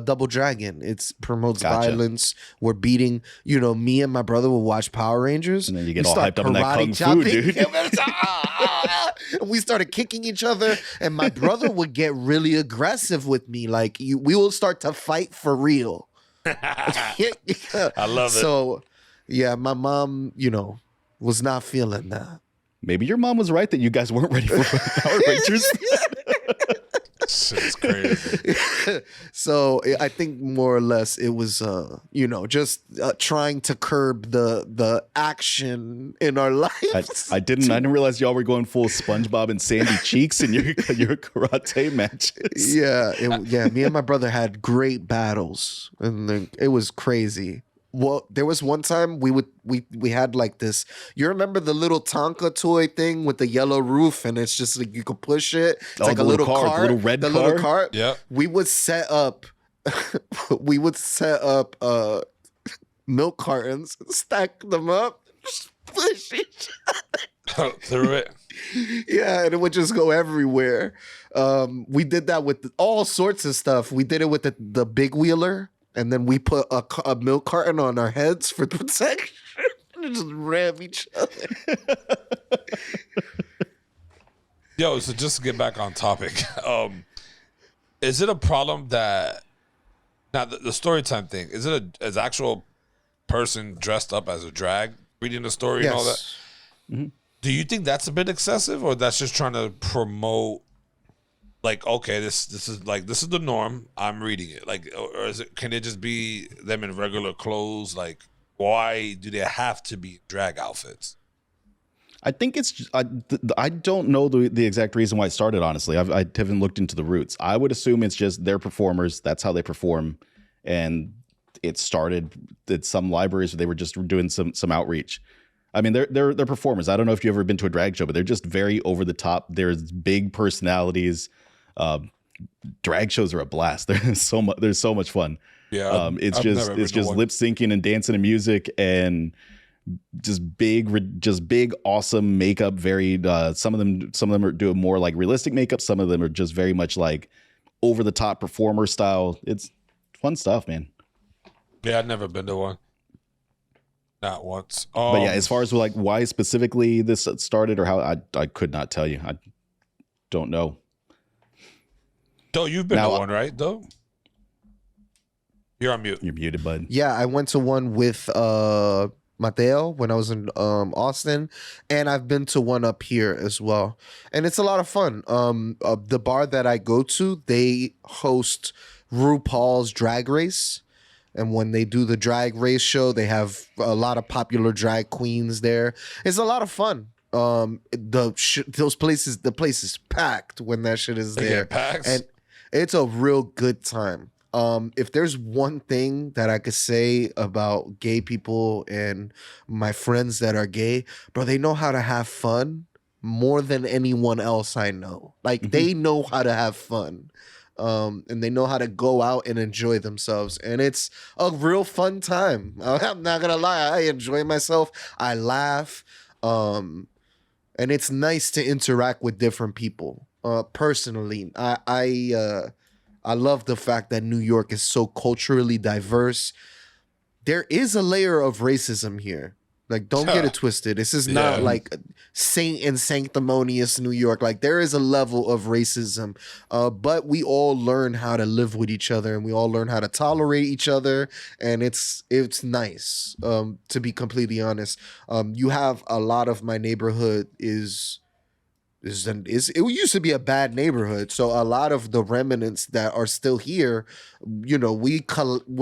Double Dragon. It promotes violence. We're beating, you know, me and my brother will watch Power Rangers. And then you get all hyped up in that kung fu, dude. And we started kicking each other. And my brother would get really aggressive with me. Like, we will start to fight for real. I love it. So, Yeah, my mom, was not feeling that. Maybe your mom was right that you guys weren't ready for Power Rangers. Shit's crazy. So I think more or less it was, just trying to curb the action in our lives. I didn't realize y'all were going full SpongeBob and Sandy Cheeks in your karate matches. Yeah, me and my brother had great battles, and it was crazy. Well, there was one time we had like this. You remember the little Tonka toy thing with the yellow roof, and it's just like you could push it. It's like a little cart, the little red the car. little cart. Yeah. We would set up, milk cartons, stack them up, just push each Through it. Yeah, and it would just go everywhere. We did that with all sorts of stuff. We did it with the big wheeler, and then we put a milk carton on our heads for protection and just ram each other. Yo, so just to get back on topic, is it a problem that now the story time thing? Is it an actual person dressed up as a drag reading the story and all that? Mm-hmm. Do you think that's a bit excessive, or that's just trying to promote, like, okay, this is the norm, I'm reading it, like, or can it just be them in regular clothes? Like, why do they have to be drag outfits? I think it's I don't know the exact reason why it started, honestly. I haven't looked into the roots. I would assume it's just they're performers, that's how they perform, and it started at some libraries where they were just doing some outreach. I mean, they're performers. I don't know if you've ever been to a drag show, but they're just very over the top. There's big personalities. Drag shows are a blast. There's so much fun. Yeah, it's just lip syncing and dancing and music and just big awesome makeup. Very some of them are doing more like realistic makeup. Some of them are just very much like over the top performer style. It's fun stuff, man. Yeah, I've never been to one. Not once. But yeah, as far as like why specifically this started or how, I could not tell you. I don't know. Doe, you've been to one, right, Doe? You're on mute. You're muted, bud. Yeah, I went to one with Mateo when I was in Austin, and I've been to one up here as well, and it's a lot of fun. The bar that I go to, they host RuPaul's Drag Race. And when they do the drag race show, they have a lot of popular drag queens there. It's a lot of fun. The place is packed when that shit is there, and it's a real good time. If there's one thing that I could say about gay people and my friends that are gay, bro, they know how to have fun more than anyone else I know. Like they know how to have fun. And they know how to go out and enjoy themselves, and it's a real fun time. I'm not gonna lie, I enjoy myself. I laugh, and it's nice to interact with different people. Personally, I love the fact that New York is so culturally diverse. There is a layer of racism here. Like, don't get it twisted. This is not like saint and sanctimonious New York. Like, there is a level of racism, but we all learn how to live with each other, and we all learn how to tolerate each other, and it's nice. To be completely honest, you have a lot of my neighborhood it used to be a bad neighborhood, so a lot of the remnants that are still here, we're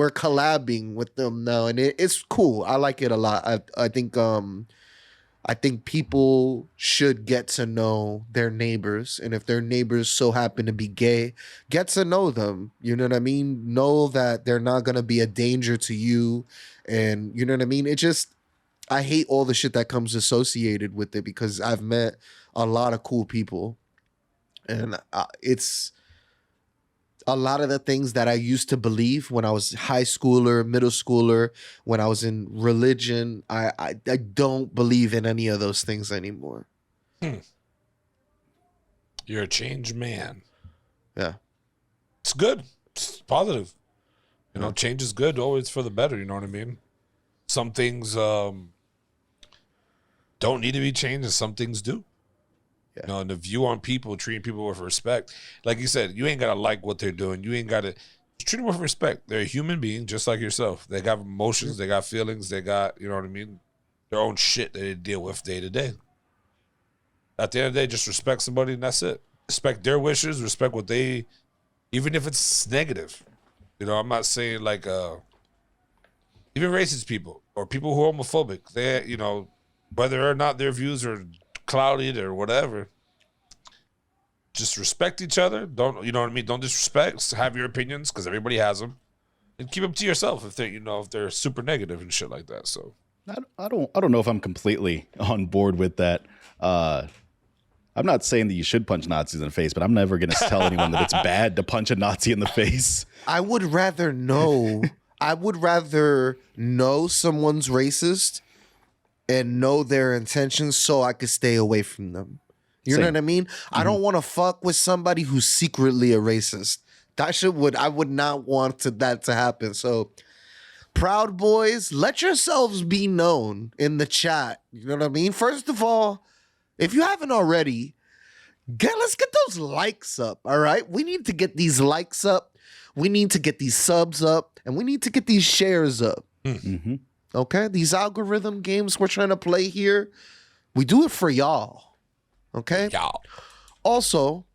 collabing with them now, and it's cool. I like it a lot. I think people should get to know their neighbors, and if their neighbors so happen to be gay, get to know them. You know what I mean? Know that they're not gonna be a danger to you, and you know what I mean? I hate all the shit that comes associated with it because I've met a lot of cool people, and it's a lot of the things that I used to believe when I was high schooler, middle schooler, when I was in religion. I don't believe in any of those things anymore. You're a changed man. Yeah, it's good. It's positive. Change is good, always for the better. You know what I mean? Some things don't need to be changed, and some things do. Yeah. And the view on people, treating people with respect. Like you said, you ain't got to like what they're doing. You ain't got to treat them with respect. They're a human being just like yourself. They got emotions, they got feelings, they got, you know what I mean, their own shit that they deal with day to day. At the end of the day, just respect somebody and that's it. Respect their wishes, respect what they, even if it's negative. You know, I'm not saying like even racist people or people who are homophobic, they, you know, whether or not their views are clouded or whatever, just respect each other. Don't, you know what I mean? Don't disrespect. Have your opinions because everybody has them, and keep them to yourself if they, you know, if they're super negative and shit like that. So I don't know if I'm completely on board with that. I'm not saying that you should punch Nazis in the face, but I'm never going to tell anyone that it's bad to punch a Nazi in the face. I would rather know. I would rather know someone's racist and know their intentions so I could stay away from them. You know what I mean? I don't want to fuck with somebody who's secretly a racist. That shit I would not want that to happen. So, Proud Boys, let yourselves be known in the chat. You know what I mean? First of all, if you haven't already, let's get those likes up, all right? We need to get these likes up. We need to get these subs up. And we need to get these shares up. Mm-hmm. Okay? These algorithm games we're trying to play here, we do it for y'all. Okay? y'all. Also,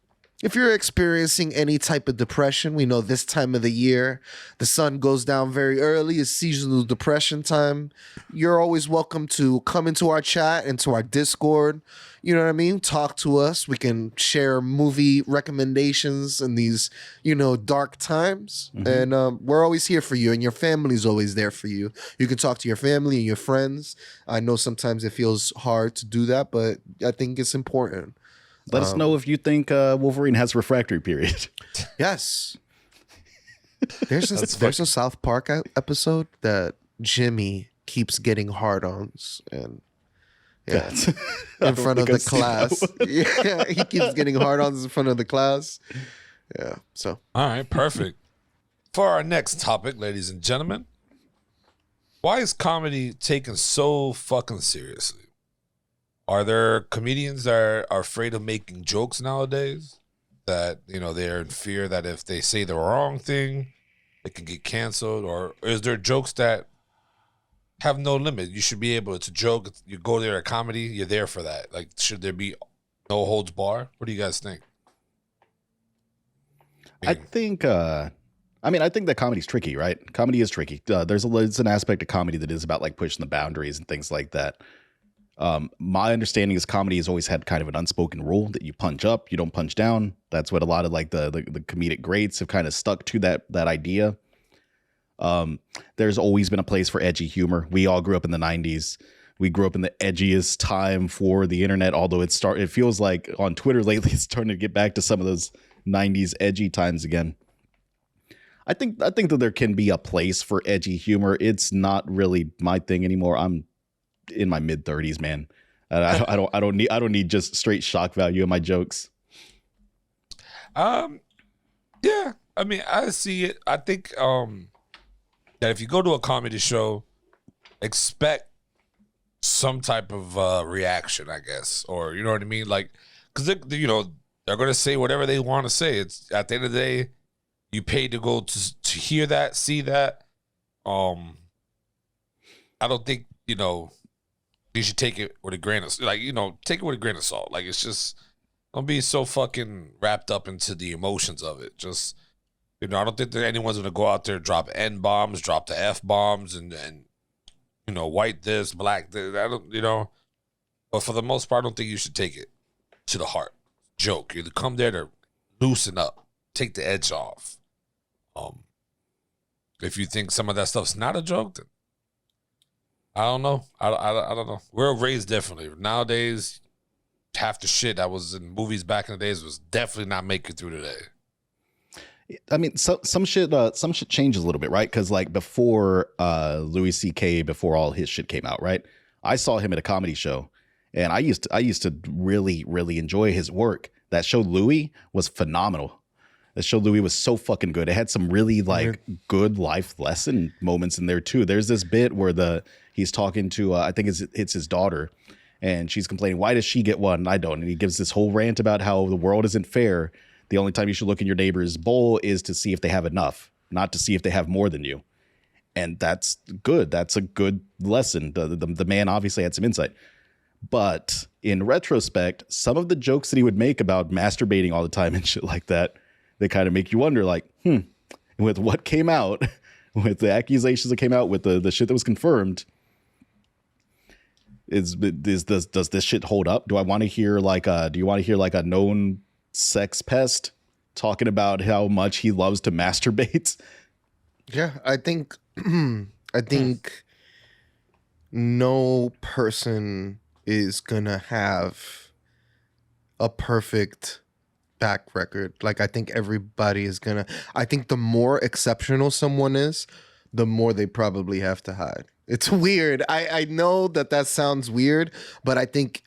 if you're experiencing any type of depression, we know this time of the year, the sun goes down very early. It's seasonal depression time. You're always welcome to come into our chat, into our Discord. You know what I mean? Talk to us. We can share movie recommendations in these, you know, dark times. Mm-hmm. And we're always here for you, and your family's always there for you. You can talk to your family and your friends. I know sometimes it feels hard to do that, but I think it's important. Let us know if you think Wolverine has a refractory period. Yes. There's a South Park episode that Jimmy keeps getting hard-ons and in front of the class. Yeah, he keeps getting hard-ons in front of the class. Yeah. So All right, perfect. For our next topic, ladies and gentlemen, why is comedy taken so fucking seriously? Are there comedians that are afraid of making jokes nowadays? That, you know, they're in fear that if they say the wrong thing, it can get canceled? Or is there jokes that have no limit? You should be able to joke. You go there at comedy, you're there for that. Like, should there be no holds bar? What do you guys think? I think that comedy's tricky, right? Comedy is tricky. There's an aspect of comedy that is about like pushing the boundaries and things like that. My understanding is comedy has always had kind of an unspoken rule that you punch up, you don't punch down. That's what a lot of like the comedic greats have kind of stuck to that idea. There's always been a place for edgy humor. We all grew up in the 90s. We grew up in the edgiest time for the internet, although it feels like on Twitter lately it's starting to get back to some of those 90s edgy times again. I think that there can be a place for edgy humor. It's not really my thing anymore. I'm in my mid 30s, man. I don't need just straight shock value in my jokes. Yeah, I mean, I see it. I think that if you go to a comedy show, expect some type of reaction, I guess, or you know what I mean, like, because you know they're gonna say whatever they want to say. It's at the end of the day, you paid to go to hear that, see that. I don't think, you know, you should take it with a grain of, like, you know, take it with a grain of salt. Like, it's just, don't be so fucking wrapped up into the emotions of it. Just, you know, I don't think that anyone's gonna go out there, drop N-bombs, drop the F-bombs, and you know, white this, black this. I don't, you know, but for the most part, I don't think you should take it to the heart. Joke. You come there to loosen up, take the edge off. If you think some of that stuff's not a joke, then I don't know. I don't know. We're raised differently. Nowadays, half the shit that was in movies back in the days was definitely not making through today. I mean, some shit changes a little bit, right? Because like before Louis C.K., before all his shit came out, right? I saw him at a comedy show, and I used to really, really enjoy his work. That show Louis was phenomenal. The show Louis was so fucking good. It had some really like good life lesson moments in there too. There's this bit where he's talking to I think it's his daughter, and she's complaining, why does she get one and I don't? And he gives this whole rant about how the world isn't fair. The only time you should look in your neighbor's bowl is to see if they have enough. not to see if they have more than you. And that's good. That's a good lesson. The man obviously had some insight. But in retrospect, some of the jokes that he would make about masturbating all the time and shit like that, they kind of make you wonder, like, with what came out, with the accusations that came out, with the shit that was confirmed, does this shit hold up? Do you want to hear like a known sex pest talking about how much he loves to masturbate? Yeah, I think no person is gonna have a perfect back record. Like, I think everybody is gonna. I think the more exceptional someone is, the more they probably have to hide. It's weird. I know that sounds weird, but I think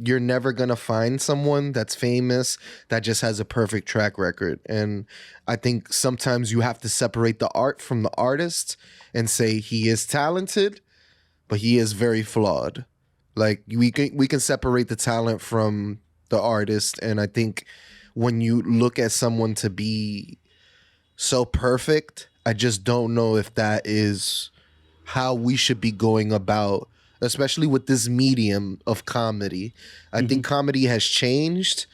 you're never gonna find someone that's famous that just has a perfect track record. And I think sometimes you have to separate the art from the artist and say he is talented, but he is very flawed. Like, we can separate the talent from the artist. And I think when you look at someone to be so perfect, I just don't know if that is how we should be going about, especially with this medium of comedy. I think comedy has changed.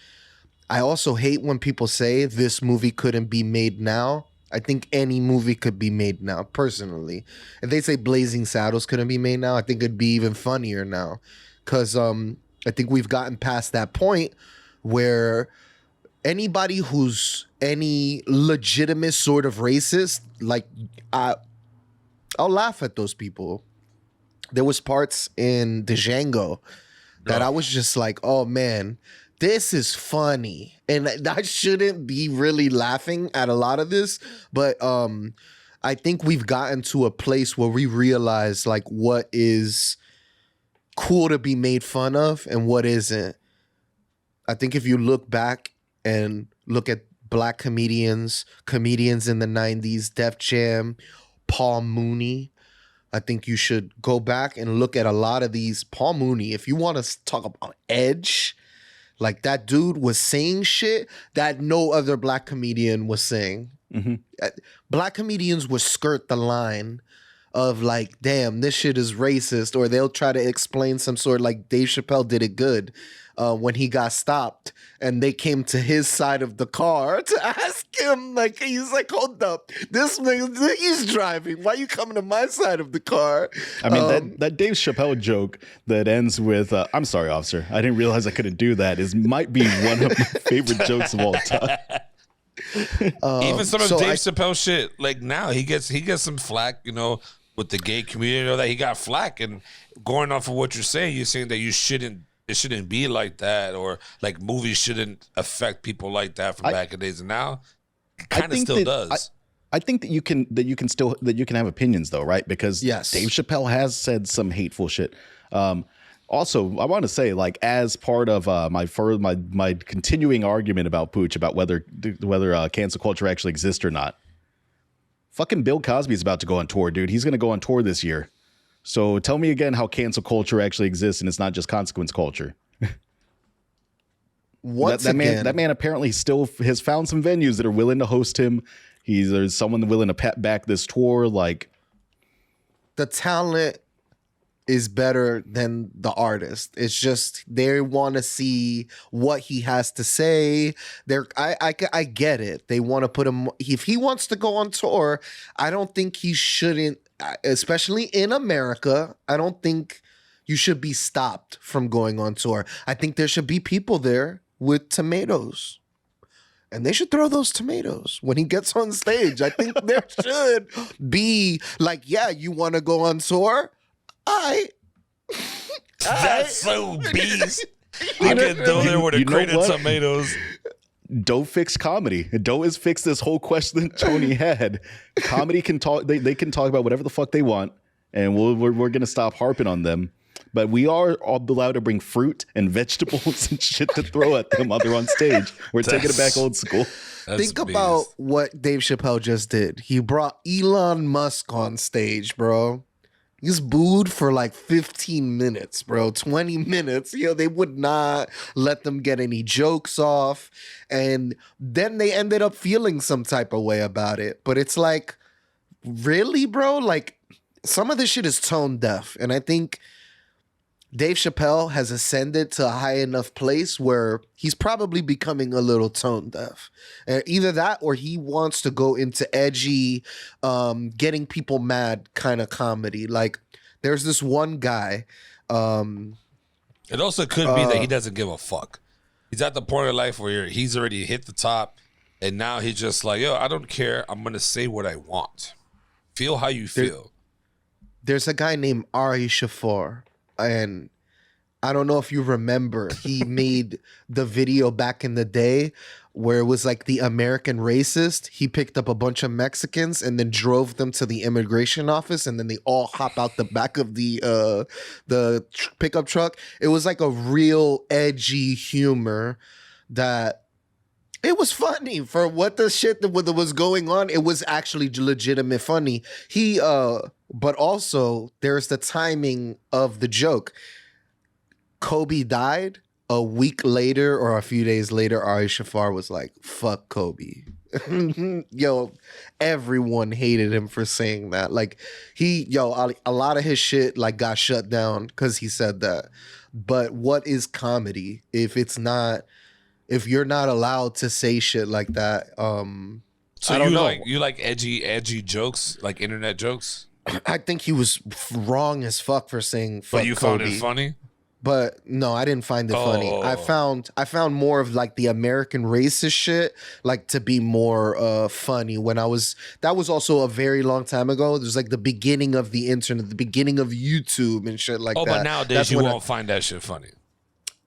I also hate when people say this movie couldn't be made now. I think any movie could be made now, personally. If they say Blazing Saddles couldn't be made now, I think it'd be even funnier now. Because I think we've gotten past that point where anybody who's any legitimate sort of racist, like, I'll laugh at those people. There was parts in Django that I was just like, oh man, this is funny. And I shouldn't be really laughing at a lot of this, but I think we've gotten to a place where we realize like what is cool to be made fun of and what isn't. I think if you look back and look at black comedians in the 90s, Def Jam, Paul Mooney, I think you should go back and look at a lot of these. Paul Mooney, if you want to talk about edge, like, that dude was saying shit that no other black comedian was saying. Black comedians would skirt the line of like, damn, this shit is racist, or they'll try to explain some sort, like Dave Chappelle did it good when he got stopped and they came to his side of the car to ask him, like, he's like, hold up, this man, he's driving, why are you coming to my side of the car? I mean, that Dave Chappelle joke that ends with I'm sorry, officer, I didn't realize I couldn't do that, might be one of my favorite jokes of all time. Even some of Dave Chappelle shit, like, now he gets some flack, you know, with the gay community, you know, that he got flack. And going off of what you're saying that it shouldn't be like that, or like movies shouldn't affect people like that from back in the days. And now it kind of still does. I think that you can have opinions though, right? Because yes, Dave Chappelle has said some hateful shit. Also, I want to say, like, as part of my continuing argument about Pooch, about whether cancel culture actually exists or not. Fucking Bill Cosby's about to go on tour, dude. He's going to go on tour this year. So tell me again how cancel culture actually exists, and it's not just consequence culture. That man apparently still has found some venues that are willing to host him. There's someone willing to back this tour. Like, the talent is better than the artist. It's just they want to see what he has to say. I get it. They want to put him. If he wants to go on tour, I don't think he shouldn't. Especially in America, I don't think you should be stopped from going on tour. I think there should be people there with tomatoes, and they should throw those tomatoes when he gets on stage. I think there should be like, yeah, you want to go on tour? That's so beast. I can go there with a crate of tomatoes. Don't fix comedy. Don't fix this whole question that Tony had. Comedy can talk. They can talk about whatever the fuck they want, and we're gonna stop harping on them. But we are all allowed to bring fruit and vegetables and shit to throw at them while they're on stage. We're taking it back old school. Think about what Dave Chappelle just did. He brought Elon Musk on stage, bro. He's booed for like 15 minutes, bro. 20 minutes. They would not let them get any jokes off. And then they ended up feeling some type of way about it. But it's like, really, bro? Like, some of this shit is tone deaf. And I think Dave Chappelle has ascended to a high enough place where he's probably becoming a little tone deaf. Either that or he wants to go into edgy, getting people mad kind of comedy. Like, there's this one guy. It also could be that he doesn't give a fuck. He's at the point of life where he's already hit the top, and now he's just like, yo, I don't care. I'm going to say what I want. Feel how you feel. There's a guy named Ari Shaffar. And I don't know if you remember, he made the video back in the day where it was like the American racist. He picked up a bunch of Mexicans and then drove them to the immigration office, and then they all hop out the back of the pickup truck. It was like a real edgy humor that it was funny for what the shit that was going on. It was actually legitimate funny. But also there's the timing of the joke. Kobe died a week later or a few days later. Ari Shaffar was like, fuck Kobe. Yo, everyone hated him for saying that. Like a lot of his shit like got shut down because he said that. But what is comedy if you're not allowed to say shit like that? So you like edgy jokes, like internet jokes? I think he was wrong as fuck for saying fuck But you Kobe. found it funny? But no, I didn't find it funny. I found more of like the American racist shit like to be more funny that was also a very long time ago. It was like the beginning of the internet, the beginning of YouTube and shit like that. But nowadays you won't find that shit funny.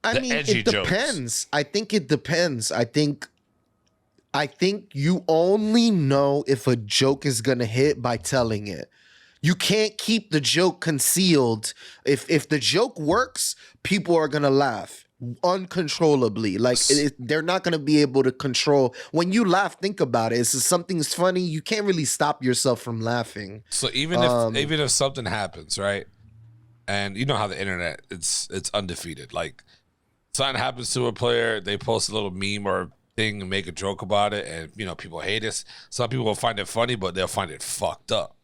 I mean, it depends. I think it depends. I think you only know if a joke is gonna hit by telling it. You can't keep the joke concealed. If the joke works, people are gonna laugh uncontrollably. Like they're not gonna be able to control. When you laugh, think about it. If something's funny, you can't really stop yourself from laughing. So even if something happens, right? And you know how the internet, it's undefeated. Like something happens to a player, they post a little meme or thing and make a joke about it, and people hate us. Some people will find it funny, but they'll find it fucked up.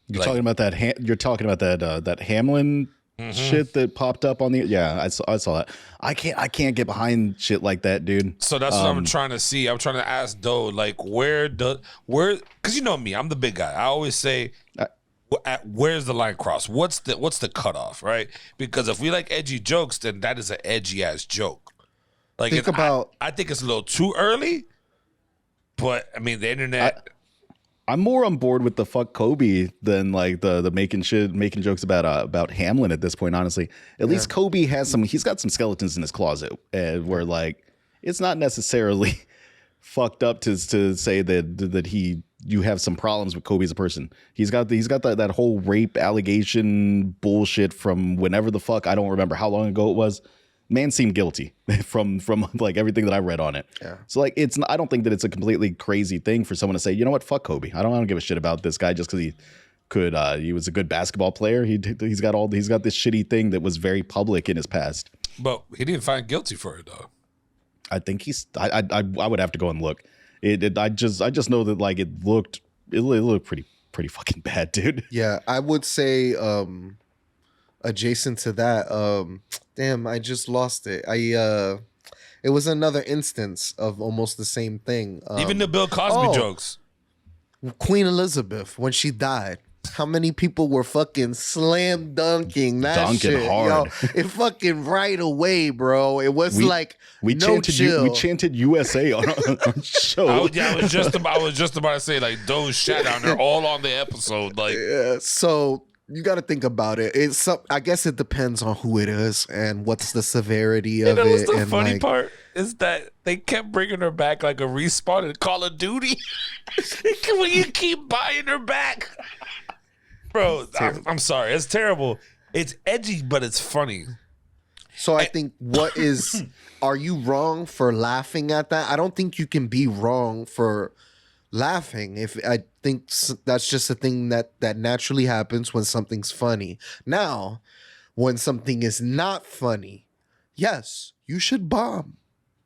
You're talking about that. You're talking about that Hamlin shit that popped up on the. Yeah, I saw that. I can't get behind shit like that, dude. So that's what I'm trying to see. I'm trying to ask Doe, like, where? Because you know me, I'm the big guy. I always say, where's the line cross? What's the cutoff, right? Because if we like edgy jokes, then that is an edgy ass joke. Like, I think it's a little too early, but I mean the internet. I'm more on board with the fuck Kobe than like the making jokes about Hamlin at this point. Honestly, at least Kobe he's got some skeletons in his closet, where like it's not necessarily fucked up to say that you have some problems with Kobe as a person. He's got that whole rape allegation bullshit from whenever the fuck, I don't remember how long ago it was. Man seemed guilty from like everything that I read on it. Yeah. So like I don't think that it's a completely crazy thing for someone to say, you know what, fuck Kobe. I don't give a shit about this guy just because he was a good basketball player. He's got this shitty thing that was very public in his past. But he didn't find guilty for it though. I think I would have to go and look. I just know that like it looked pretty fucking bad, dude. Yeah, I would say adjacent to that, damn, I just lost it. It was another instance of almost the same thing. Even the Bill Cosby jokes. Queen Elizabeth, when she died, how many people were fucking slam dunking that shit? Hard. Yo, it fucking right away, bro. It was we chanted USA on show. I was just about to say like those shout out. They're all on the episode. Like so. You got to think about it. I guess it depends on who it is and what's the severity of it. Was the funny part is that they kept bringing her back like a respawn in Call of Duty. When you keep buying her back, bro. I'm sorry, it's terrible. It's edgy, but it's funny. So I think are you wrong for laughing at that? I don't think you can be wrong for laughing. If I think that's just a thing that naturally happens when something's funny. Now, when something is not funny, yes, you should bomb.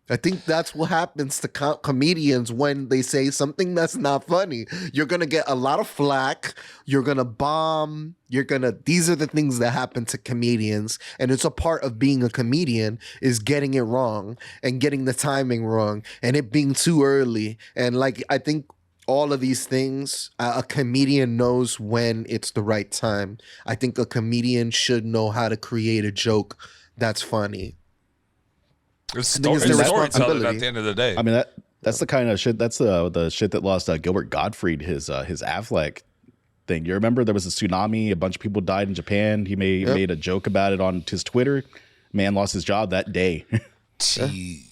I think that's what happens to comedians when they say something that's not funny. You're going to get a lot of flack. You're going to bomb. These are the things that happen to comedians. And it's a part of being a comedian is getting it wrong and getting the timing wrong and it being too early. And like, I think all of these things, a comedian knows when it's the right time. I think a comedian should know how to create a joke that's funny. It's storytelling at the end of the day. I mean, that's the kind of shit. That's the shit that lost Gilbert Gottfried his Affleck thing. You remember there was a tsunami, a bunch of people died in Japan. He made a joke about it on his Twitter. Man lost his job that day. Gee,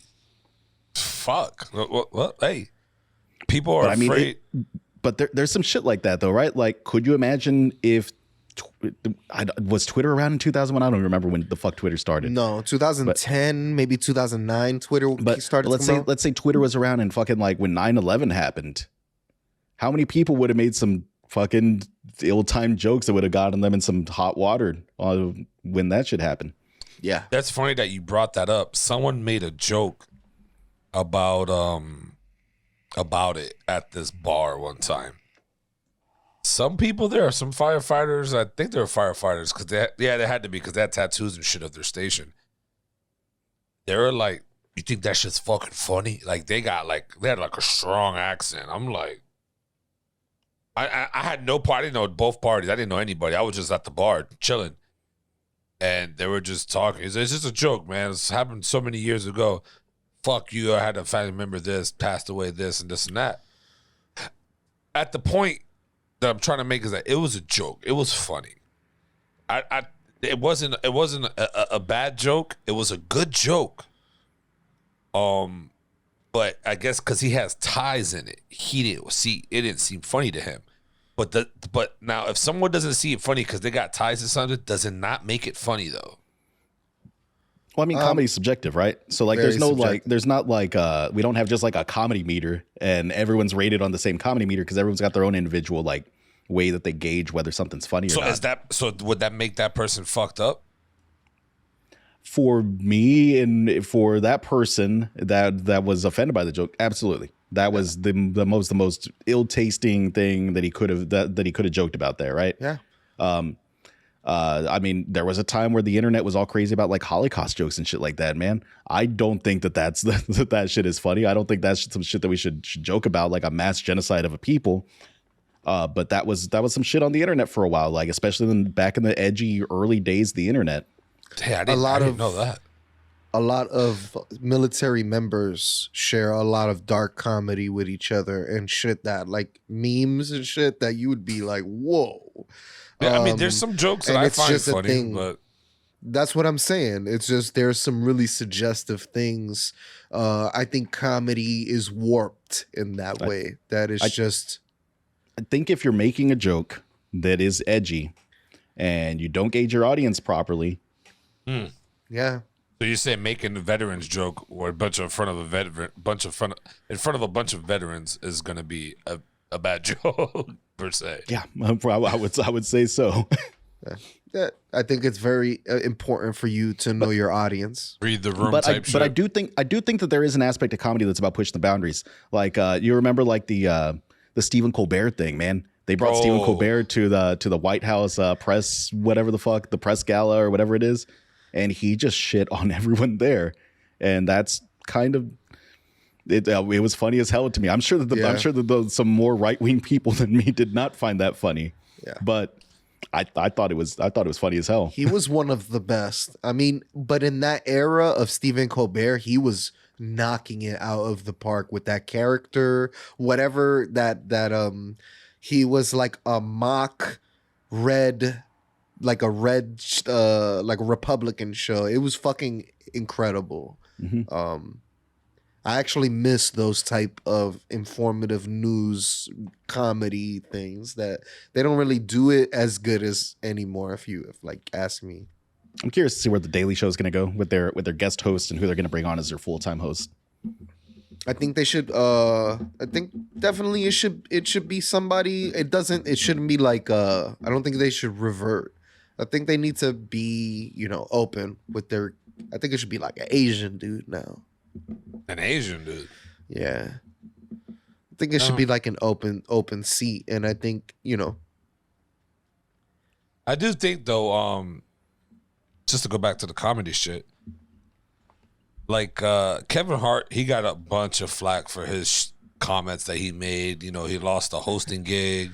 fuck. What? Hey, people are afraid. But there's some shit like that though, right? Like, could you imagine if was Twitter around in 2001? I don't remember when the fuck Twitter started. No, 2010, maybe 2009. Twitter started. Let's say Twitter was around and fucking like when 9/11 happened. How many people would have made some fucking ill-timed jokes that would have gotten them in some hot water when that shit happened? Yeah, that's funny that you brought that up. Someone made a joke about it at this bar one time. Some people there, some firefighters, I think they were firefighters because they had to be because they had tattoos and shit of their station. They were like, "You think that shit's fucking funny?" Like they had a strong accent. I'm like, I had no part. I didn't know both parties. I didn't know anybody. I was just at the bar chilling, and they were just talking. It's just a joke, man. It's happened so many years ago. Fuck you. I had a family member this passed away, this and this and that. At the point that I'm trying to make is that it was a joke. It was funny. It wasn't a bad joke. It was a good joke. But I guess because he has ties in it, it didn't seem funny to him. But now if someone doesn't see it funny because they got ties to something, does it not make it funny though? Well, I mean, comedy's subjective, right? So like, there's not like we don't have just like a comedy meter and everyone's rated on the same comedy meter because everyone's got their own individual like way that they gauge whether something's funny or not. So would that make that person fucked up? For me and for that person that was offended by the joke, absolutely. That was the most ill-tasting thing that he could have joked about there, right? Yeah. I mean, there was a time where the internet was all crazy about like Holocaust jokes and shit like that, man. I don't think that shit is funny. I don't think that's some shit that we should joke about, like a mass genocide of a people. But that was some shit on the internet for a while, like especially back in the edgy early days of the internet. Hey, I didn't know that. A lot of military members share a lot of dark comedy with each other and shit that like memes and shit that you would be like, whoa. Yeah, I mean, there's some jokes that I find funny, but that's what I'm saying. It's just there's some really suggestive things. I think comedy is warped in that way. That is just. I think if you're making a joke that is edgy and you don't gauge your audience properly. Yeah. So you say making a veterans joke or in front of a bunch of veterans is going to be a bad joke per se. Yeah, I would say so. Yeah, I think it's very important for you to know your audience. Read the room but type shit. But I do think that there is an aspect of comedy that's about pushing the boundaries. Like you remember like the Stephen Colbert thing, man. They brought Stephen Colbert to the White House press, whatever the fuck, the press gala or whatever it is, and he just shit on everyone there, and that's kind of it. It was funny as hell to me. I'm sure that some more right wing people than me did not find that funny. Yeah, but I thought it was funny as hell. He was one of the best. I mean, but in that era of Stephen Colbert, he was knocking it out of the park with that character, whatever that he was like a mock red, like a Republican show. It was fucking incredible. Mm-hmm. I actually miss those type of informative news comedy things that they don't really do it as good as anymore. If like ask me. I'm curious to see where the Daily Show is going to go with their guest host and who they're going to bring on as their full-time host. I think they should. I think definitely it should be somebody. It shouldn't be like. I don't think they should revert. I think they need to be, open with their. I think it should be like an Asian dude now. An Asian dude. Yeah. I think it should be like an open seat, and I think I do think though, just to go back to the comedy shit, like Kevin Hart, he got a bunch of flack for his comments that he made. He lost a hosting gig.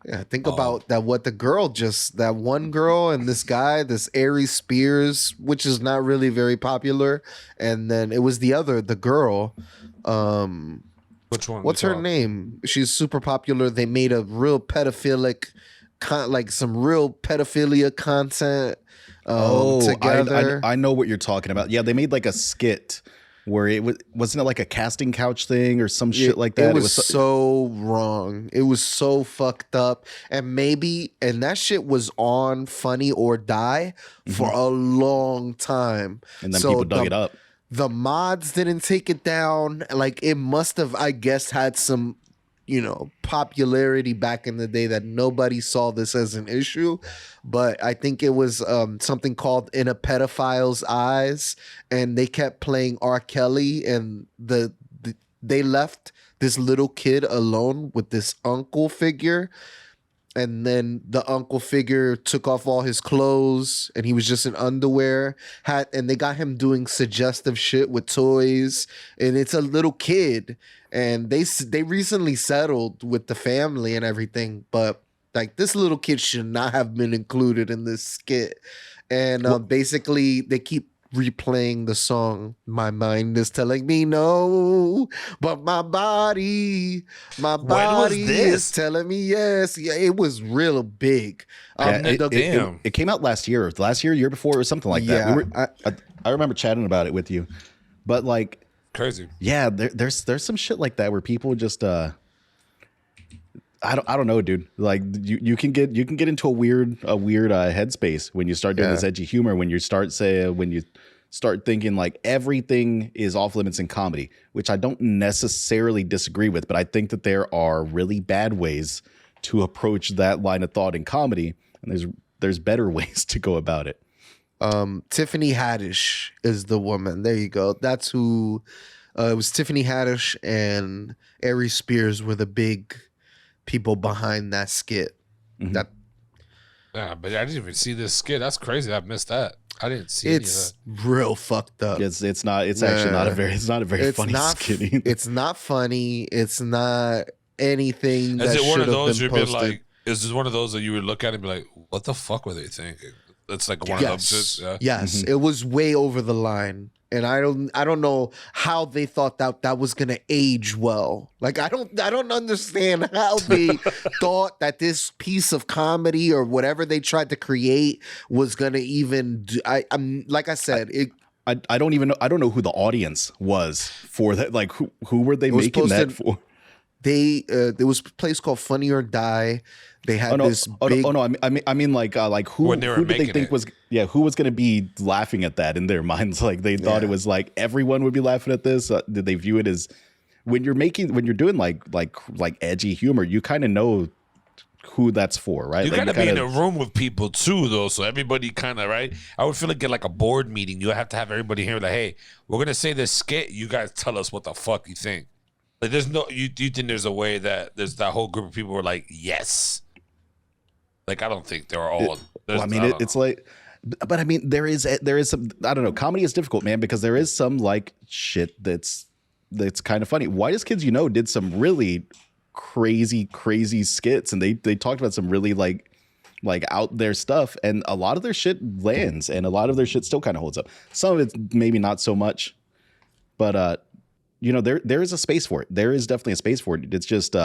Yeah, think about that. What that one girl and this guy, this Aries Spears, which is not really very popular, and then it was the girl. Which one? What's her name? She's super popular. They made a real pedophilic, like some real pedophilia content. Together. I know what you're talking about. Yeah, they made like a skit where wasn't it like a casting couch thing or some shit like that? It was so wrong. It was so fucked up. And that shit was on Funny or Die for a long time. And then people dug it up. The mods didn't take it down. Like, it must have, I guess, had some, popularity back in the day that nobody saw this as an issue. But I think it was something called In a Pedophile's Eyes. And they kept playing R. Kelly, and they left this little kid alone with this uncle figure. And then the uncle figure took off all his clothes and he was just in underwear. And they got him doing suggestive shit with toys. And it's a little kid. And they recently settled with the family and everything. But like, this little kid should not have been included in this skit. And basically they keep replaying the song "My Mind Is Telling Me No, but my body is telling me yes." Yeah, it was real big. It came out last year, year before, or something like that. I remember chatting about it with you, but like, crazy. Yeah, there's some shit like that where people just I don't know, dude. Like, you can get into a weird headspace when you start doing this edgy humor. When you start thinking like everything is off limits in comedy, which I don't necessarily disagree with, but I think that there are really bad ways to approach that line of thought in comedy, and there's better ways to go about it. Tiffany Haddish is the woman. There you go. That's who. It was Tiffany Haddish and Aries Spears were the big people behind that skit. Mm-hmm. Yeah, but I didn't even see this skit. That's crazy. I missed that. I didn't see it's any of that. Real fucked up. It's actually not a very funny skit either. It's not funny. It's not anything. Is it one of those you'd be like? Is this one of those that you would look at and be like, "What the fuck were they thinking?" It's like one of those shits. Yeah. Yes, it was way over the line. And I don't know how they thought that was gonna age well. Like, I don't understand how they thought that this piece of comedy or whatever they tried to create was gonna even do. I'm like I said, I don't even know. I don't know who the audience was for that. Like, who were they making that for? There was a place called Funny or Die. They had this big. Oh no! I mean, like who did they think was who was going to be laughing at that in their minds? Like, they thought it was like everyone would be laughing at this. Did they view it as when you're doing like edgy humor? You kind of know who that's for, right? You like, gotta be in a room with people too, though, so everybody kind of right. I would feel like a board meeting. You have to have everybody here. Like, hey, we're gonna say this skit. You guys tell us what the fuck you think. Like, there's no. You think there's a way that there's that whole group of people who are like, yes. Like, I don't think they're all. Well, I mean, it's like, but I mean, there is some. I don't know. Comedy is difficult, man, because there is some like shit that's kind of funny. Whitest Kids You Know did some really crazy skits, and they talked about some really like out there stuff, and a lot of their shit lands, and a lot of their shit still kind of holds up. Some of it's maybe not so much, but there is a space for it. There is definitely a space for it. It's just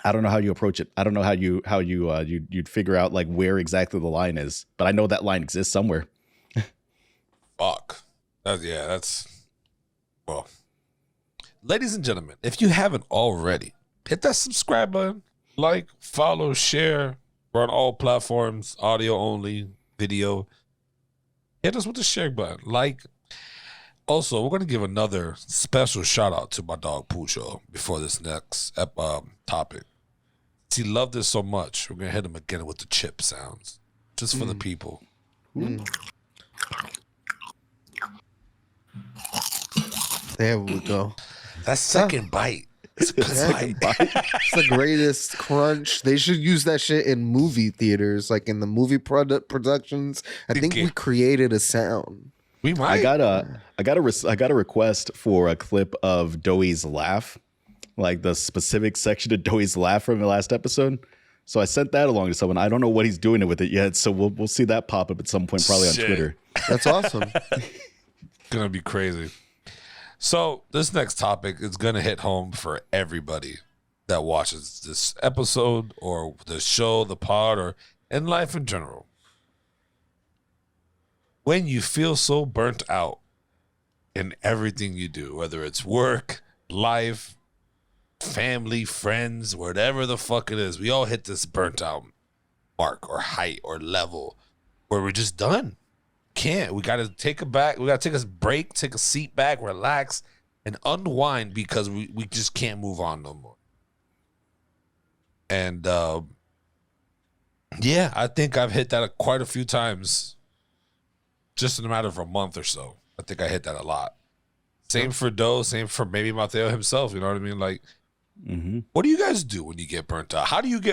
I don't know how you approach it. I don't know how you'd figure out like where exactly the line is, but I know that line exists somewhere. Fuck. That's well. Ladies and gentlemen, if you haven't already, hit that subscribe button, like, follow, share. We're on all platforms, audio only, video. Hit us with the share button. Like, Also, we're gonna give another special shout out to my dog Pucho before this next topic. He loved this so much. We're gonna hit him again with the chip sounds, just for the people. There we go. That second bite. It's a good bite. It's the greatest crunch. They should use that shit in movie theaters, like in the movie productions. I think we created a sound. We might. I got a request for a clip of Doughy's laugh, like the specific section of Doughy's laugh from the last episode. So I sent that along to someone. I don't know what he's doing with it yet, so we'll see that pop up at some point, probably on Twitter. That's awesome. Gonna be crazy. So this next topic is gonna hit home for everybody that watches this episode or the show, the pod, or in life in general. When you feel so burnt out in everything you do, whether it's work, life, family, friends, whatever the fuck it is, we all hit this burnt out mark or height or level where we're just done. We got to take a break, take a seat back, relax, and unwind because we just can't move on no more. And yeah, I think I've hit that quite a few times just in a matter of a month or so. I think I hit that a lot. Same for Doe, same for maybe Mateo himself, you know what I mean? Like, what do you guys do when you get burnt out?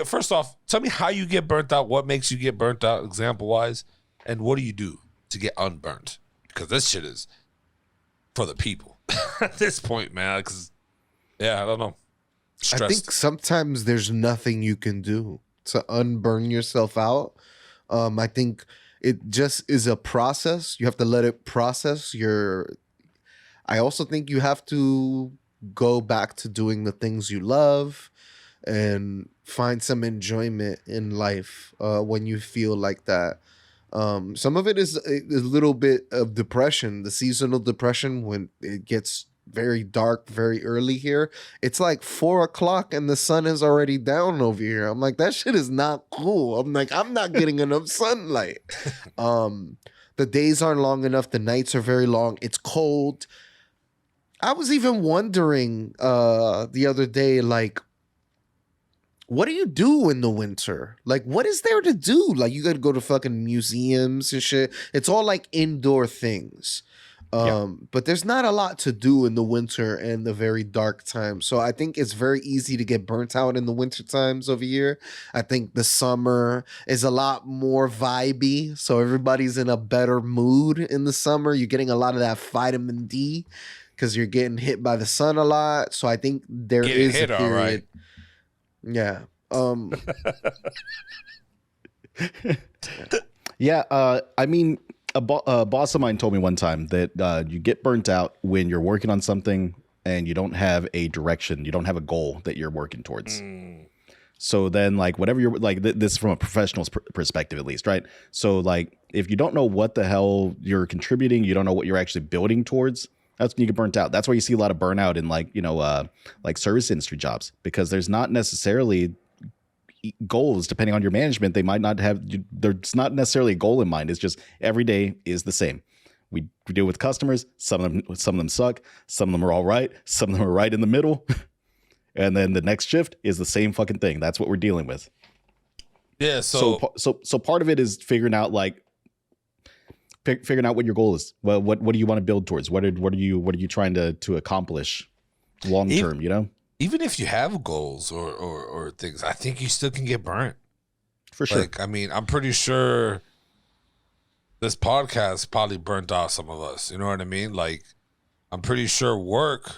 First off, tell me how you get burnt out, what makes you get burnt out, example-wise, and what do you do to get unburnt? Because this shit is for the people at this point, man. Because, yeah, I don't know. Stressed. I think sometimes there's nothing you can do to unburn yourself out. I think it just is a process. You have to let it process I also think you have to go back to doing the things you love and find some enjoyment in life when you feel like that. Some of it is a little bit of depression, the seasonal depression when it gets very dark very early here. It's like 4:00 and the sun is already down over here. I'm like, that shit is not cool. I'm like, I'm not getting enough sunlight. The days aren't long enough. The nights are very long. It's cold. I was even wondering the other day, like, what do you do in the winter? Like, what is there to do? Like, you got to go to fucking museums and shit. It's all like indoor things. But there's not a lot to do in the winter and the very dark times. So I think it's very easy to get burnt out in the winter times over here. I think the summer is a lot more vibey. So everybody's in a better mood in the summer. You're getting a lot of that vitamin D because you're getting hit by the sun a lot. So I think there is a period. All right. Yeah. Yeah. I mean, a boss of mine told me one time that you get burnt out when you're working on something and you don't have a direction, you don't have a goal that you're working towards. So then, like, whatever you're like, this from a professional's perspective, at least, right? So, like, if you don't know what the hell you're contributing, you don't know what you're actually building towards, that's when you get burnt out. That's why you see a lot of burnout in, like, like service industry jobs, because there's not necessarily goals. Depending on your management, they might not have, there's not necessarily a goal in mind. It's just every day is the same. We deal with customers. Some of them suck. Some of them are all right. Some of them are right in the middle. And then the next shift is the same fucking thing. That's what we're dealing with. Yeah. So part of it is figuring out what your goal is. Well, what do you want to build towards? What are you trying to accomplish long term? You know. Even if you have goals or things, I think you still can get burnt. For sure. Like, I mean, I'm pretty sure this podcast probably burnt off some of us. You know what I mean? Like, I'm pretty sure work,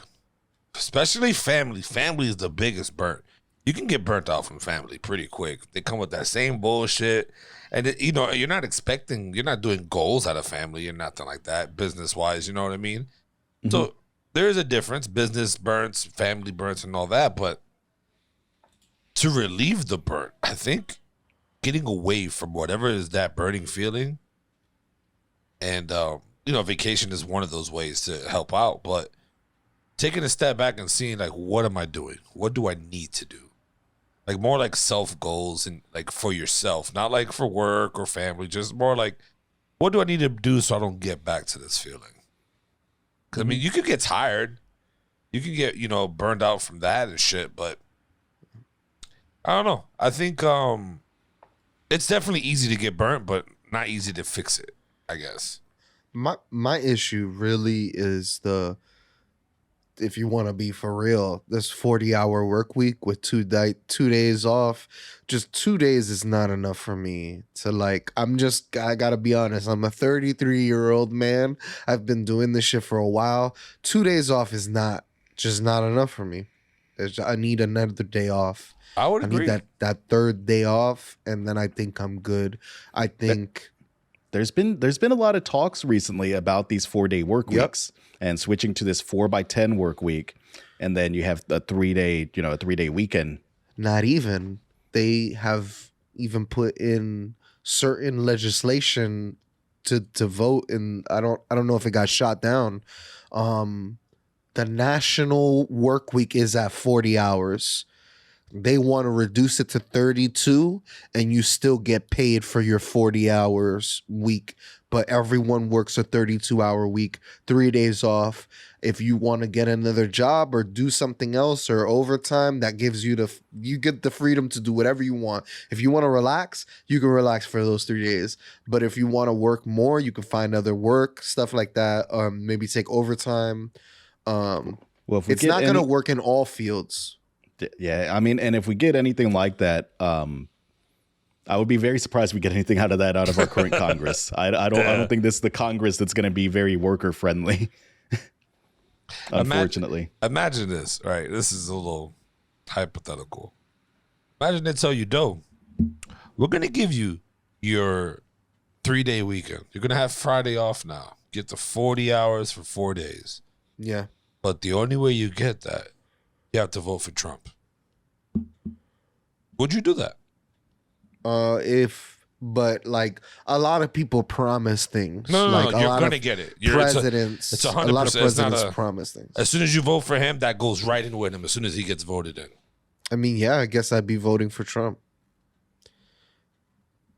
especially family is the biggest burnt. You can get burnt out from family pretty quick. They come with that same bullshit. And, you're not doing goals out of family or nothing like that, business-wise. You know what I mean? Mm-hmm. So there is a difference, business burns, family burns, and all that. But to relieve the burnt, I think getting away from whatever is that burning feeling, and vacation is one of those ways to help out. But taking a step back and seeing, like, what am I doing? What do I need to do? Like, more like self goals and, like, for yourself, not like for work or family. Just more like, what do I need to do so I don't get back to this feeling? 'Cause, I mean, you could get tired. You can get, burned out from that and shit, but I don't know. I think it's definitely easy to get burnt, but not easy to fix it, I guess. My issue really is if you want to be for real, this 40-hour work week with 2 days off. Just 2 days is not enough for me to I gotta be honest. I'm a 33-year-old man. I've been doing this shit for a while. 2 days off is not enough for me. I need another day off. I would agree. I need that third day off, and then I think I'm good. I think there's been a lot of talks recently about these 4-day work weeks and switching to this 4x10 work week, and then you have a 3-day weekend. Not even. They have even put in certain legislation to vote, and I don't know if it got shot down. The national work week is at 40 hours. They want to reduce it to 32, and you still get paid for your 40 hours week. But everyone works a 32-hour week, 3 days off. If you want to get another job or do something else or overtime, that gives you you get the freedom to do whatever you want. If you want to relax, you can relax for those 3 days. But if you want to work more, you can find other work, stuff like that. Maybe take overtime. Well, if it's not going to work in all fields. Yeah, I mean, and if we get anything like that, I would be very surprised if we get anything out of our current Congress. I don't think this is the Congress that's going to be very worker friendly. Unfortunately. Imagine this, right? This is a little hypothetical. Imagine they tell you, Doe, we're going to give you your 3-day weekend. You're going to have Friday off now. Get the 40 hours for 4 days. Yeah. But the only way you get that, you have to vote for Trump. Would you do that? But a lot of people promise things. No, you're going to get it. Presidents, it's 100%. A lot of presidents promise things. As soon as you vote for him, that goes right in with him as soon as he gets voted in. I mean, yeah, I guess I'd be voting for Trump.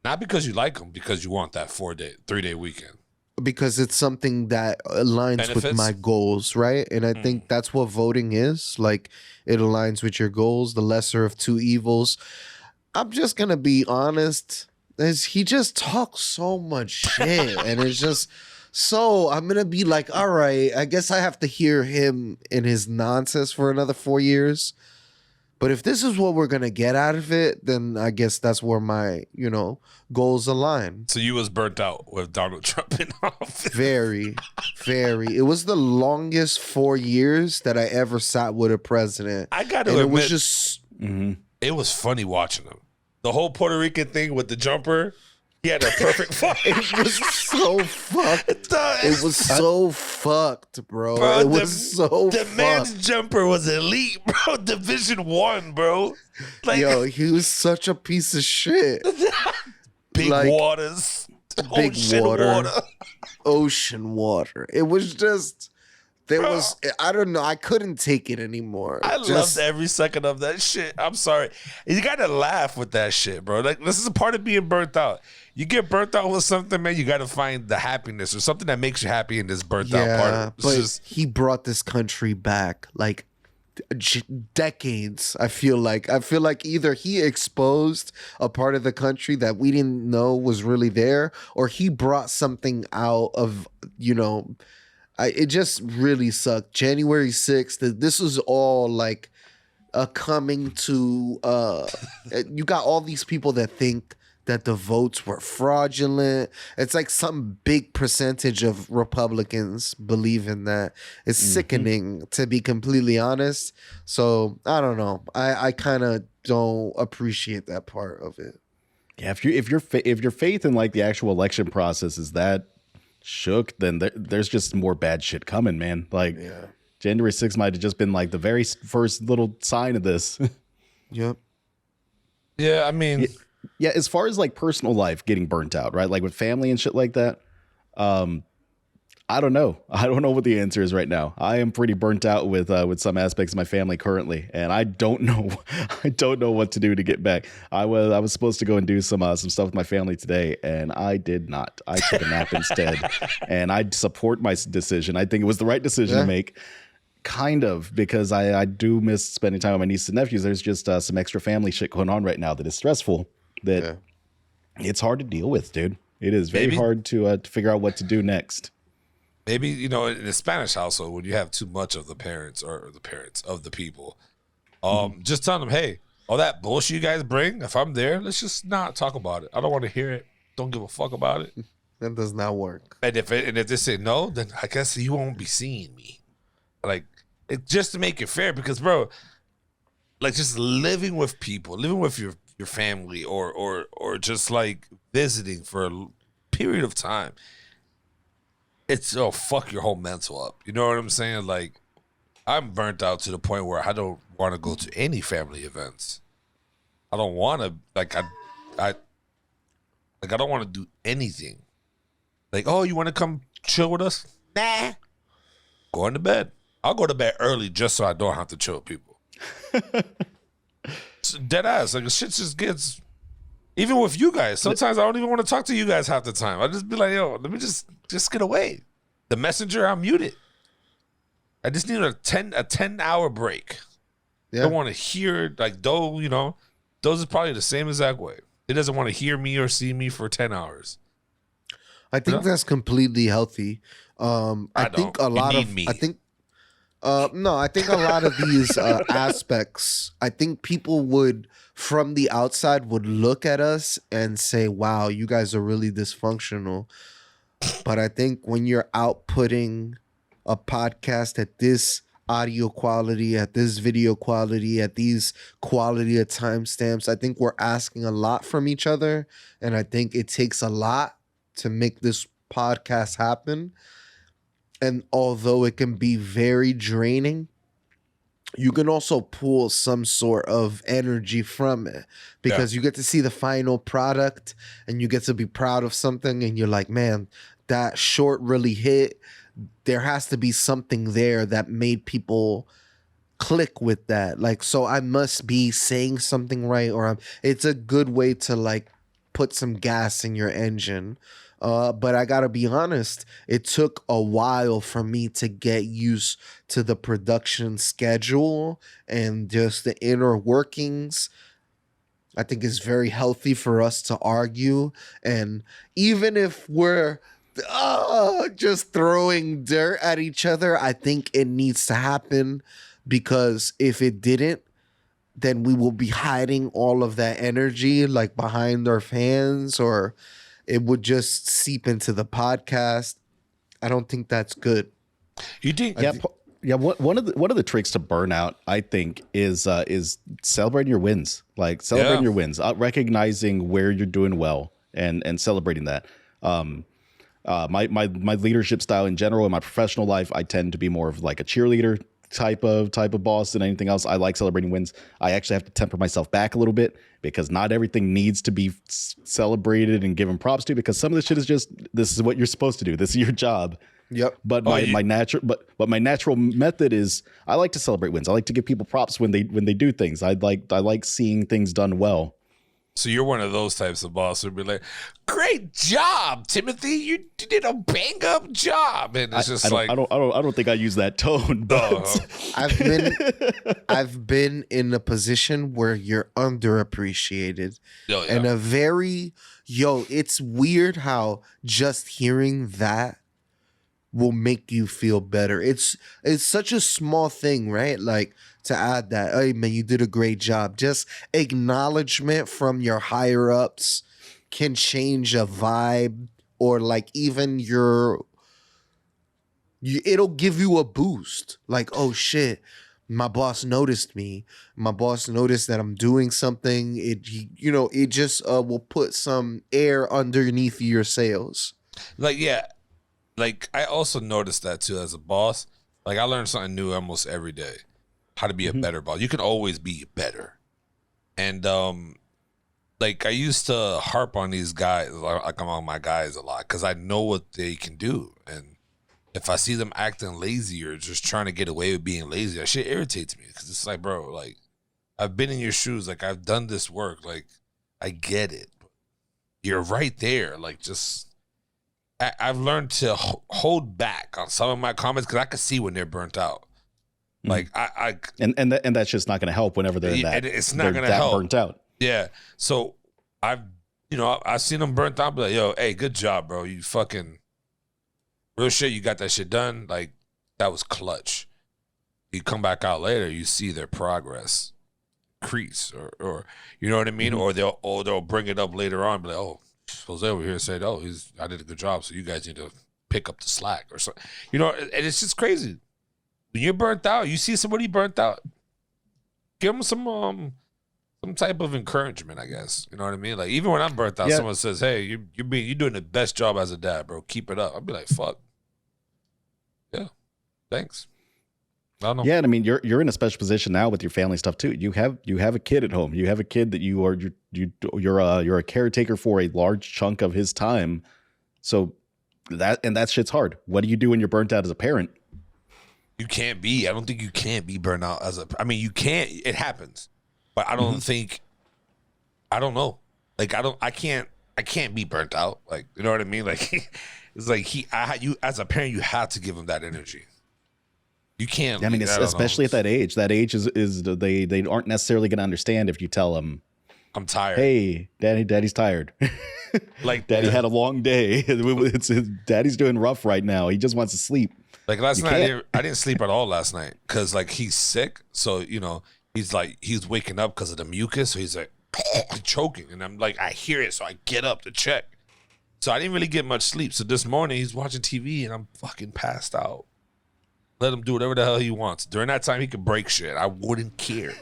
Not because you like him, because you want that 3-day weekend. Because it's something that aligns with my goals, right? And I think that's what voting is. It aligns with your goals, the lesser of two evils. I'm just going to be honest. He just talks so much shit. And it's just I'm going to be like, all right, I guess I have to hear him in his nonsense for another 4 years. But if this is what we're going to get out of it, then I guess that's where my, goals align. So you was burnt out with Donald Trump in office. Very, very. It was the longest 4 years that I ever sat with a president. I got to admit, it was just... It was funny watching him. The whole Puerto Rican thing with the jumper, he had a perfect fuck. It was so fucked. It was so fucked, bro. It was so fucked. The man's jumper was elite, bro. Division 1, bro. Yo, he was such a piece of shit. Big waters. Big water. Ocean water. It was just... I don't know. I couldn't take it anymore. I loved every second of that shit. I'm sorry. You got to laugh with that shit, bro. This is a part of being burnt out. You get burnt out with something, man, you got to find the happiness or something that makes you happy in this burnt out part. But he brought this country back decades. I feel like either he exposed a part of the country that we didn't know was really there, or he brought something out of, it just really sucked. January 6th, this was all a coming to, you got all these people that think that the votes were fraudulent. It's some big percentage of Republicans believe in that. It's sickening, to be completely honest. So I don't know. I kind of don't appreciate that part of it. Yeah, if your faith in the actual election process is that shook, then there's just more bad shit coming, man. January 6th might have just been the very first little sign of this. Yep. Yeah, I mean, yeah, as far as personal life getting burnt out, right? With family and shit like that. I don't know. I don't know what the answer is right now. I am pretty burnt out with some aspects of my family currently, and I don't know. I don't know what to do to get back. I was supposed to go and do some stuff with my family today, and I did not. I took a nap instead, and I support my decision. I think it was the right decision to make. Kind of, because I do miss spending time with my nieces and nephews. There's just some extra family shit going on right now that is stressful. That it's hard to deal with, dude. It is very hard to figure out what to do next. Maybe, you know, in a Spanish household, when you have too much of the parents or the parents of the people, just tell them, hey, all that bullshit you guys bring, if I'm there, let's just not talk about it. I don't want to hear it. Don't give a fuck about it. That does not work. And if they say no, then I guess you won't be seeing me. Like, just to make it fair, because, bro, like, just living with people, living with your family or just, like, visiting for a period of time, it'll fuck your whole mental up. You know what I'm saying? Like, I'm burnt out to the point where I don't want to go to any family events. I don't want to, like, I don't want to do anything. Like, oh, you want to come chill with us? Nah. Going to bed. I'll go to bed early just so I don't have to chill with people. Dead ass. Like, shit just gets, even with you guys, sometimes I don't even want to talk to you guys half the time. I just be like, yo, let me just get away. The messenger, I'll mute it. I just need a 10-hour break. Yeah. I don't want to hear, like, Doe, you know, Doe's is probably the same exact way. He doesn't want to hear me or see me for 10 hours. I think that's completely healthy. I think a lot of these aspects, I think people would, from the outside, would look at us and say, wow, you guys are really dysfunctional. But I think when you're outputting a podcast at this audio quality, at this video quality, at these quality of timestamps, I think we're asking a lot from each other. And I think it takes a lot to make this podcast happen. And although it can be very draining, you can also pull some sort of energy from it, because you get to see the final product and you get to be proud of something, and you're like, man, that short really hit. There has to be something there that made people click with that. Like, so I must be saying something right, or it's a good way to, like, put some gas in your engine. But I gotta be honest, it took a while for me to get used to the production schedule and just the inner workings. I think it's very healthy for us to argue. And even if we're just throwing dirt at each other, I think it needs to happen, because if it didn't, then we will be hiding all of that energy, like, behind our fans, or it would just seep into the podcast. I don't think that's good. You think? Yeah. One of the tricks to burnout, I think, is celebrating your wins. Like, celebrating your wins, recognizing where you're doing well, and celebrating that. My leadership style in general in my professional life, I tend to be more of like a cheerleader type of boss than anything else. I like celebrating wins. I actually have to temper myself back a little bit, because not everything needs to be celebrated and given props to, because some of the shit is just, this is what you're supposed to do. This is your job. Yep. But my natural method is, I like to celebrate wins. I like to give people props when they do things. I like seeing things done well. So you're one of those types of boss who'd be like, "Great job, Timothy! You did a bang up job," and it's just I don't think I use that tone. But I've been in a position where you're underappreciated, and it's weird how just hearing that will make you feel better. It's such a small thing, right? Like, to add that, hey man, you did a great job. Just acknowledgement from your higher ups can change a vibe, or like even it'll give you a boost. Like, oh shit, my boss noticed me. My boss noticed that I'm doing something. It just will put some air underneath your sails. Like, I also noticed that too as a boss. Like, I learned something new almost every day. How to be a better boss. You can always be better. And like, I used to harp on these guys, like among my guys, a lot, because I know what they can do. And if I see them acting lazy or just trying to get away with being lazy, that shit irritates me because it's like, bro, like I've been in your shoes, like I've done this work, like I get it. You're right there, like just I've learned to hold back on some of my comments because I can see when they're burnt out. Like and that's just not going to help whenever they're that. It's not going to help. Burnt out. Yeah. So I've seen them burnt out. But like, yo, hey, good job, bro. You fucking real shit. You got that shit done. Like that was clutch. You come back out later, you see their progress increase, or you know what I mean, or they'll bring it up later on, be like, oh, Jose over here said, oh, I did a good job, so you guys need to pick up the slack or something. You know, and it's just crazy. When you're burnt out, you see somebody burnt out, give them some type of encouragement, I guess. You know what I mean? Like even when I'm burnt out, someone says, "Hey, you're doing the best job as a dad, bro. Keep it up." I'll be like, "Fuck, yeah, thanks." I don't know. Yeah, and I mean you're in a special position now with your family stuff too. You have a kid at home. You have a kid that you're a caretaker for a large chunk of his time. So that shit's hard. What do you do when you're burnt out as a parent? You can't be. I don't think you can be burnt out I mean, you can't. It happens, but I don't think. I don't know. Like I can't be burnt out. Like you know what I mean. Like it's like you as a parent, you have to give him that energy. You can't. I mean, especially at that age. That age is they aren't necessarily going to understand if you tell them, "I'm tired." Hey, Daddy's tired. Like Daddy had a long day. Daddy's doing rough right now. He just wants to sleep. Like last night, I didn't sleep at all last night because like he's sick. So you know he's waking up because of the mucus. So he's like choking, and I'm like I hear it, so I get up to check. So I didn't really get much sleep. So this morning he's watching TV, and I'm fucking passed out. Let him do whatever the hell he wants. During that time, he could break shit. I wouldn't care.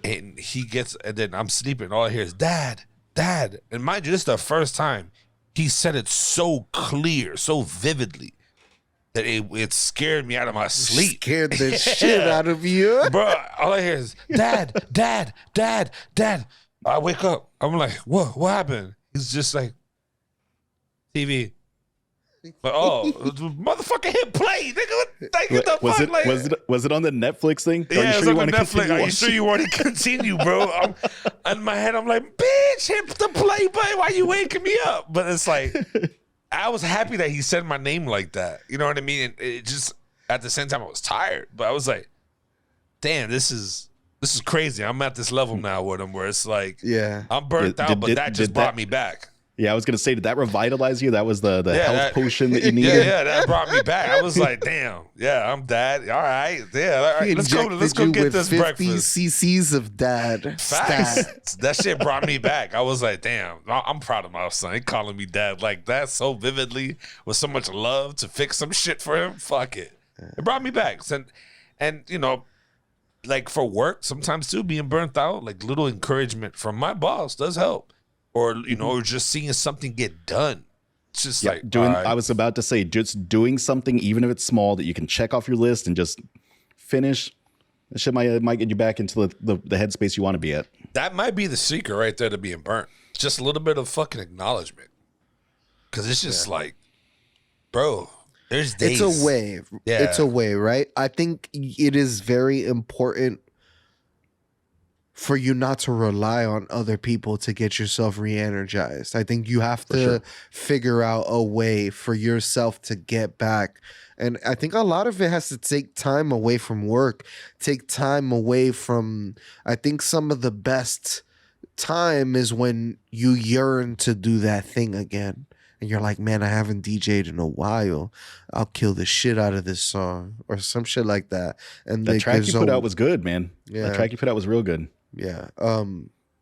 And then I'm sleeping. All I hear is, Dad. And mind you, this is the first time he said it so clear, so vividly, that it scared me out of my sleep. Scared the shit out of you. Bro, all I hear is, Dad. I wake up. I'm like, what happened? He's just like, TV. But motherfucker hit play, nigga. Like, what the fuck? Was it on the Netflix thing? Yeah, it was on the Netflix. Are you sure you want to continue, bro? In my head, I'm like, bitch, hit the play button. Why you waking me up? But it's like, I was happy that he said my name like that. You know what I mean? And it just at the same time, I was tired, but I was like, damn, this is crazy. I'm at this level now with him where it's like, I'm burnt out, but that just brought me back. Yeah, I was gonna say, did that revitalize you? That was the health potion that you needed. Yeah, that brought me back. I was like, damn, yeah, I'm dad. All right, yeah, all right. Let's go get this 50 breakfast. cc's of dad. Facts. That shit brought me back. I was like, damn, I'm proud of my son. He calling me dad like that so vividly with so much love to fix some shit for him. Fuck it. It brought me back. And you know, like for work, sometimes too, being burnt out, like little encouragement from my boss does help. Or, you know, or just seeing something get done. It's just like I was about to say, just doing something, even if it's small, that you can check off your list and just finish. That shit might get you back into the headspace you want to be at. That might be the secret right there to being burnt. Just a little bit of fucking acknowledgement. Because it's just like, bro, there's days. It's a way. Yeah. It's a way, right? I think it is very important for you not to rely on other people to get yourself re-energized. I think you have to figure out a way for yourself to get back. And I think a lot of it has to take time away from work, take time away from, I think some of the best time is when you yearn to do that thing again. And you're like, man, I haven't DJ'd in a while. I'll kill the shit out of this song or some shit like that. And that track you put out was good, man. Yeah. That track you put out was real good. Yeah.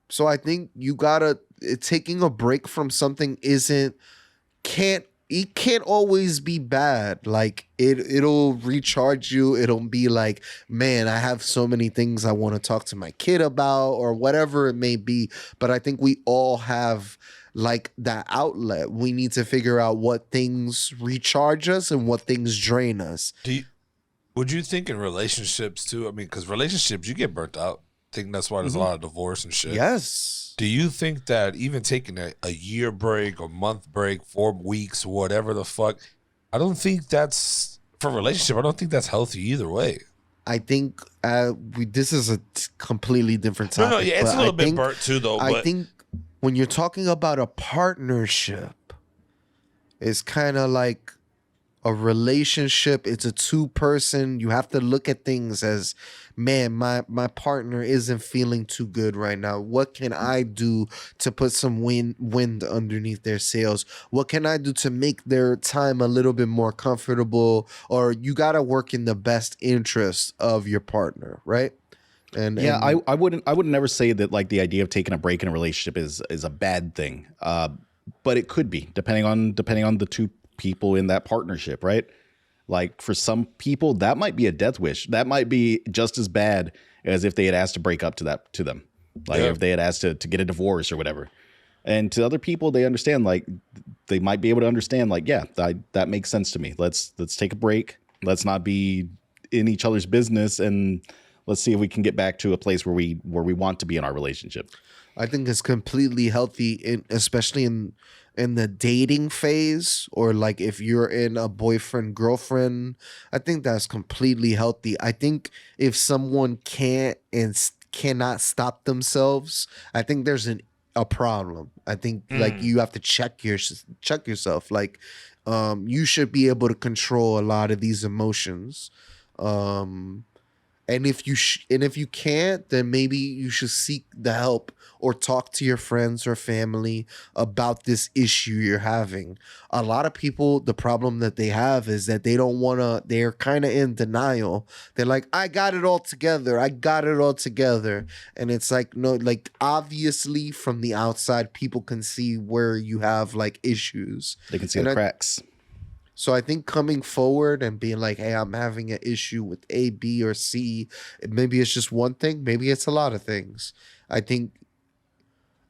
So I think you gotta taking a break from something can't always be bad. Like it'll recharge you. It'll be like, man, I have so many things I want to talk to my kid about or whatever it may be. But I think we all have like that outlet. We need to figure out what things recharge us and what things drain us. Would you think in relationships too? I mean, because relationships, you get burnt out. I think that's why there's a lot of divorce and shit. Yes. Do you think that even taking a year break or month break, 4 weeks, whatever the fuck, I don't think that's for a relationship. I don't think that's healthy either way. I think this is a completely different topic. No, yeah, it's a little bit burnt too, though. I But think when you're talking about a partnership, it's kind of like a relationship. It's a two-person. You have to look at things as, man, my partner isn't feeling too good right now. What can I do to put some wind underneath their sails? What can I do to make their time a little bit more comfortable? Or you got to work in the best interest of your partner, right? And yeah, I wouldn't never say that like the idea of taking a break in a relationship is a bad thing. But it could be depending on the two people in that partnership, right? Like for some people, that might be a death wish. That might be just as bad as if they had asked to break up to them. Like if they had asked to get a divorce or whatever. And to other people, they understand, like they might be able to understand, like, yeah, that makes sense to me. Let's take a break. Let's not be in each other's business, and let's see if we can get back to a place where we want to be in our relationship. I think it's completely healthy, especially in the dating phase, or like if you're in a boyfriend girlfriend. I think that's completely healthy. I think if someone can't and cannot stop themselves, I think there's a problem. I think like you have to check yourself. Like you should be able to control a lot of these emotions. And if you can't, then maybe you should seek the help or talk to your friends or family about this issue you're having. A lot of people, the problem that they have is that they don't want to, they're kind of in denial. They're like, I got it all together. And it's like, no, like obviously from the outside, people can see where you have like issues. They can see the cracks. So I think coming forward and being like, hey, I'm having an issue with A, B, or C. Maybe it's just one thing. Maybe it's a lot of things. I think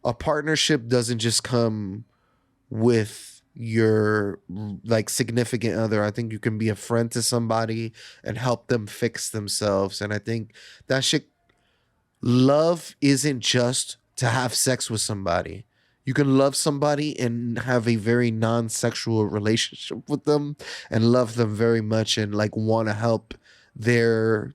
a partnership doesn't just come with your like significant other. I think you can be a friend to somebody and help them fix themselves. And I think that shit, love isn't just to have sex with somebody. You can love somebody and have a very non-sexual relationship with them and love them very much and like want to help their,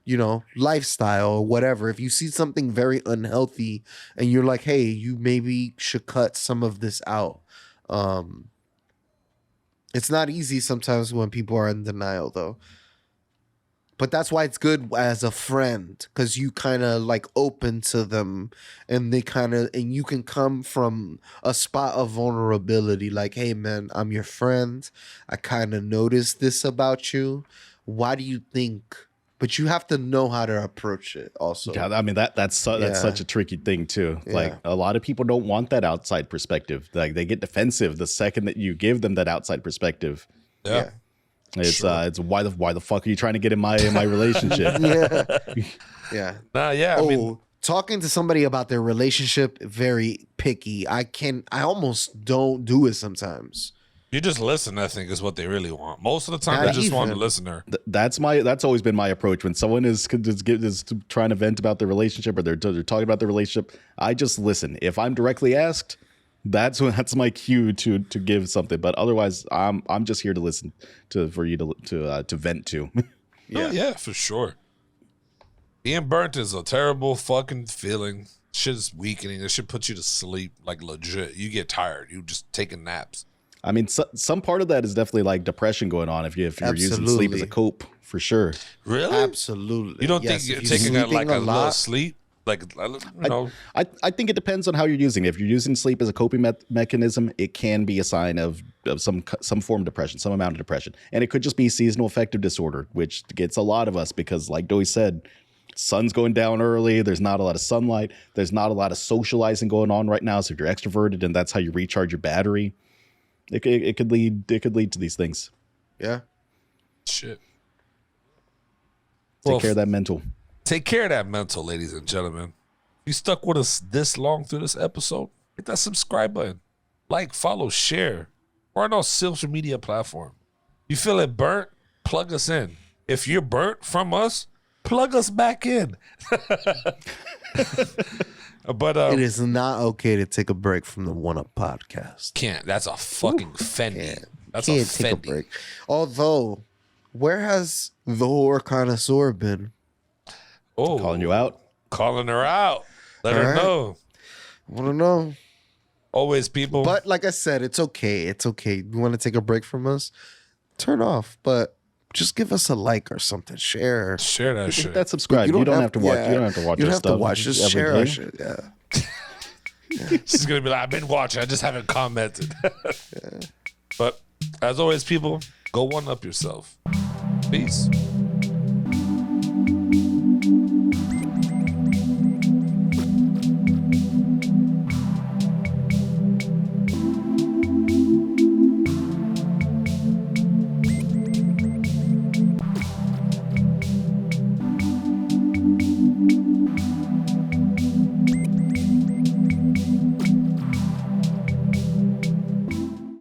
lifestyle or whatever. If you see something very unhealthy and you're like, hey, you maybe should cut some of this out. It's not easy sometimes when people are in denial though. But that's why it's good as a friend, because you kind of like open to them and and you can come from a spot of vulnerability. Like, hey man, I'm your friend. I kind of noticed this about you. Why do you think? But you have to know how to approach it also. Yeah, I mean, that's such a tricky thing too. Yeah. Like a lot of people don't want that outside perspective. Like they get defensive the second that you give them that outside perspective. Yeah. It's why the fuck are you trying to get in my relationship? Yeah. I mean, talking to somebody about their relationship, very picky. I almost don't do it sometimes. You just listen, I think, is what they really want. Most of the time, they just want a listener. That's always been my approach. When someone is trying to vent about their relationship or they're talking about their relationship, I just listen. If I'm directly asked, that's my cue to give something. But otherwise, I'm just here to listen for you to vent to. Yeah. Oh, yeah, for sure. Being burnt is a terrible fucking feeling. Shit is weakening. It should put you to sleep, like legit. You get tired. You just taking naps. I mean, some part of that is definitely like depression going on if you're using sleep as a cope, for sure. Really? Absolutely. You don't think you're taking a little sleep? Like, I think it depends on how you're using it. If you're using sleep as a coping mechanism, it can be a sign of some form of depression, some amount of depression. And it could just be seasonal affective disorder, which gets a lot of us because, like Doughy said, sun's going down early. There's not a lot of sunlight. There's not a lot of socializing going on right now. So if you're extroverted and that's how you recharge your battery, it could lead to these things. Yeah. Shit. Take care of that mental. Take care of that mental, ladies and gentlemen. If you stuck with us this long through this episode, hit that subscribe button. Like, follow, share. We're on our social media platform. You feel it burnt? Plug us in. If you're burnt from us, plug us back in. But it is not okay to take a break from the One Up podcast. Can't. That's a fucking Fendi. That's Can't take a offending. break. Although, where has the whore connoisseur been? Oh, Calling you out. Calling her out. Let All her right. know. I want to know. Always, people. But like I said, it's okay. It's okay. You want to take a break from us? Turn off. But just give us a like or something. Share. Share that Hit shit. that subscribe. You don't have to watch. yeah, You don't have to watch. You don't our have to stuff watch. Just every share our day. shit. Yeah. She's gonna be like, I've been watching. I just haven't commented. But as always, people, go one up yourself. Peace.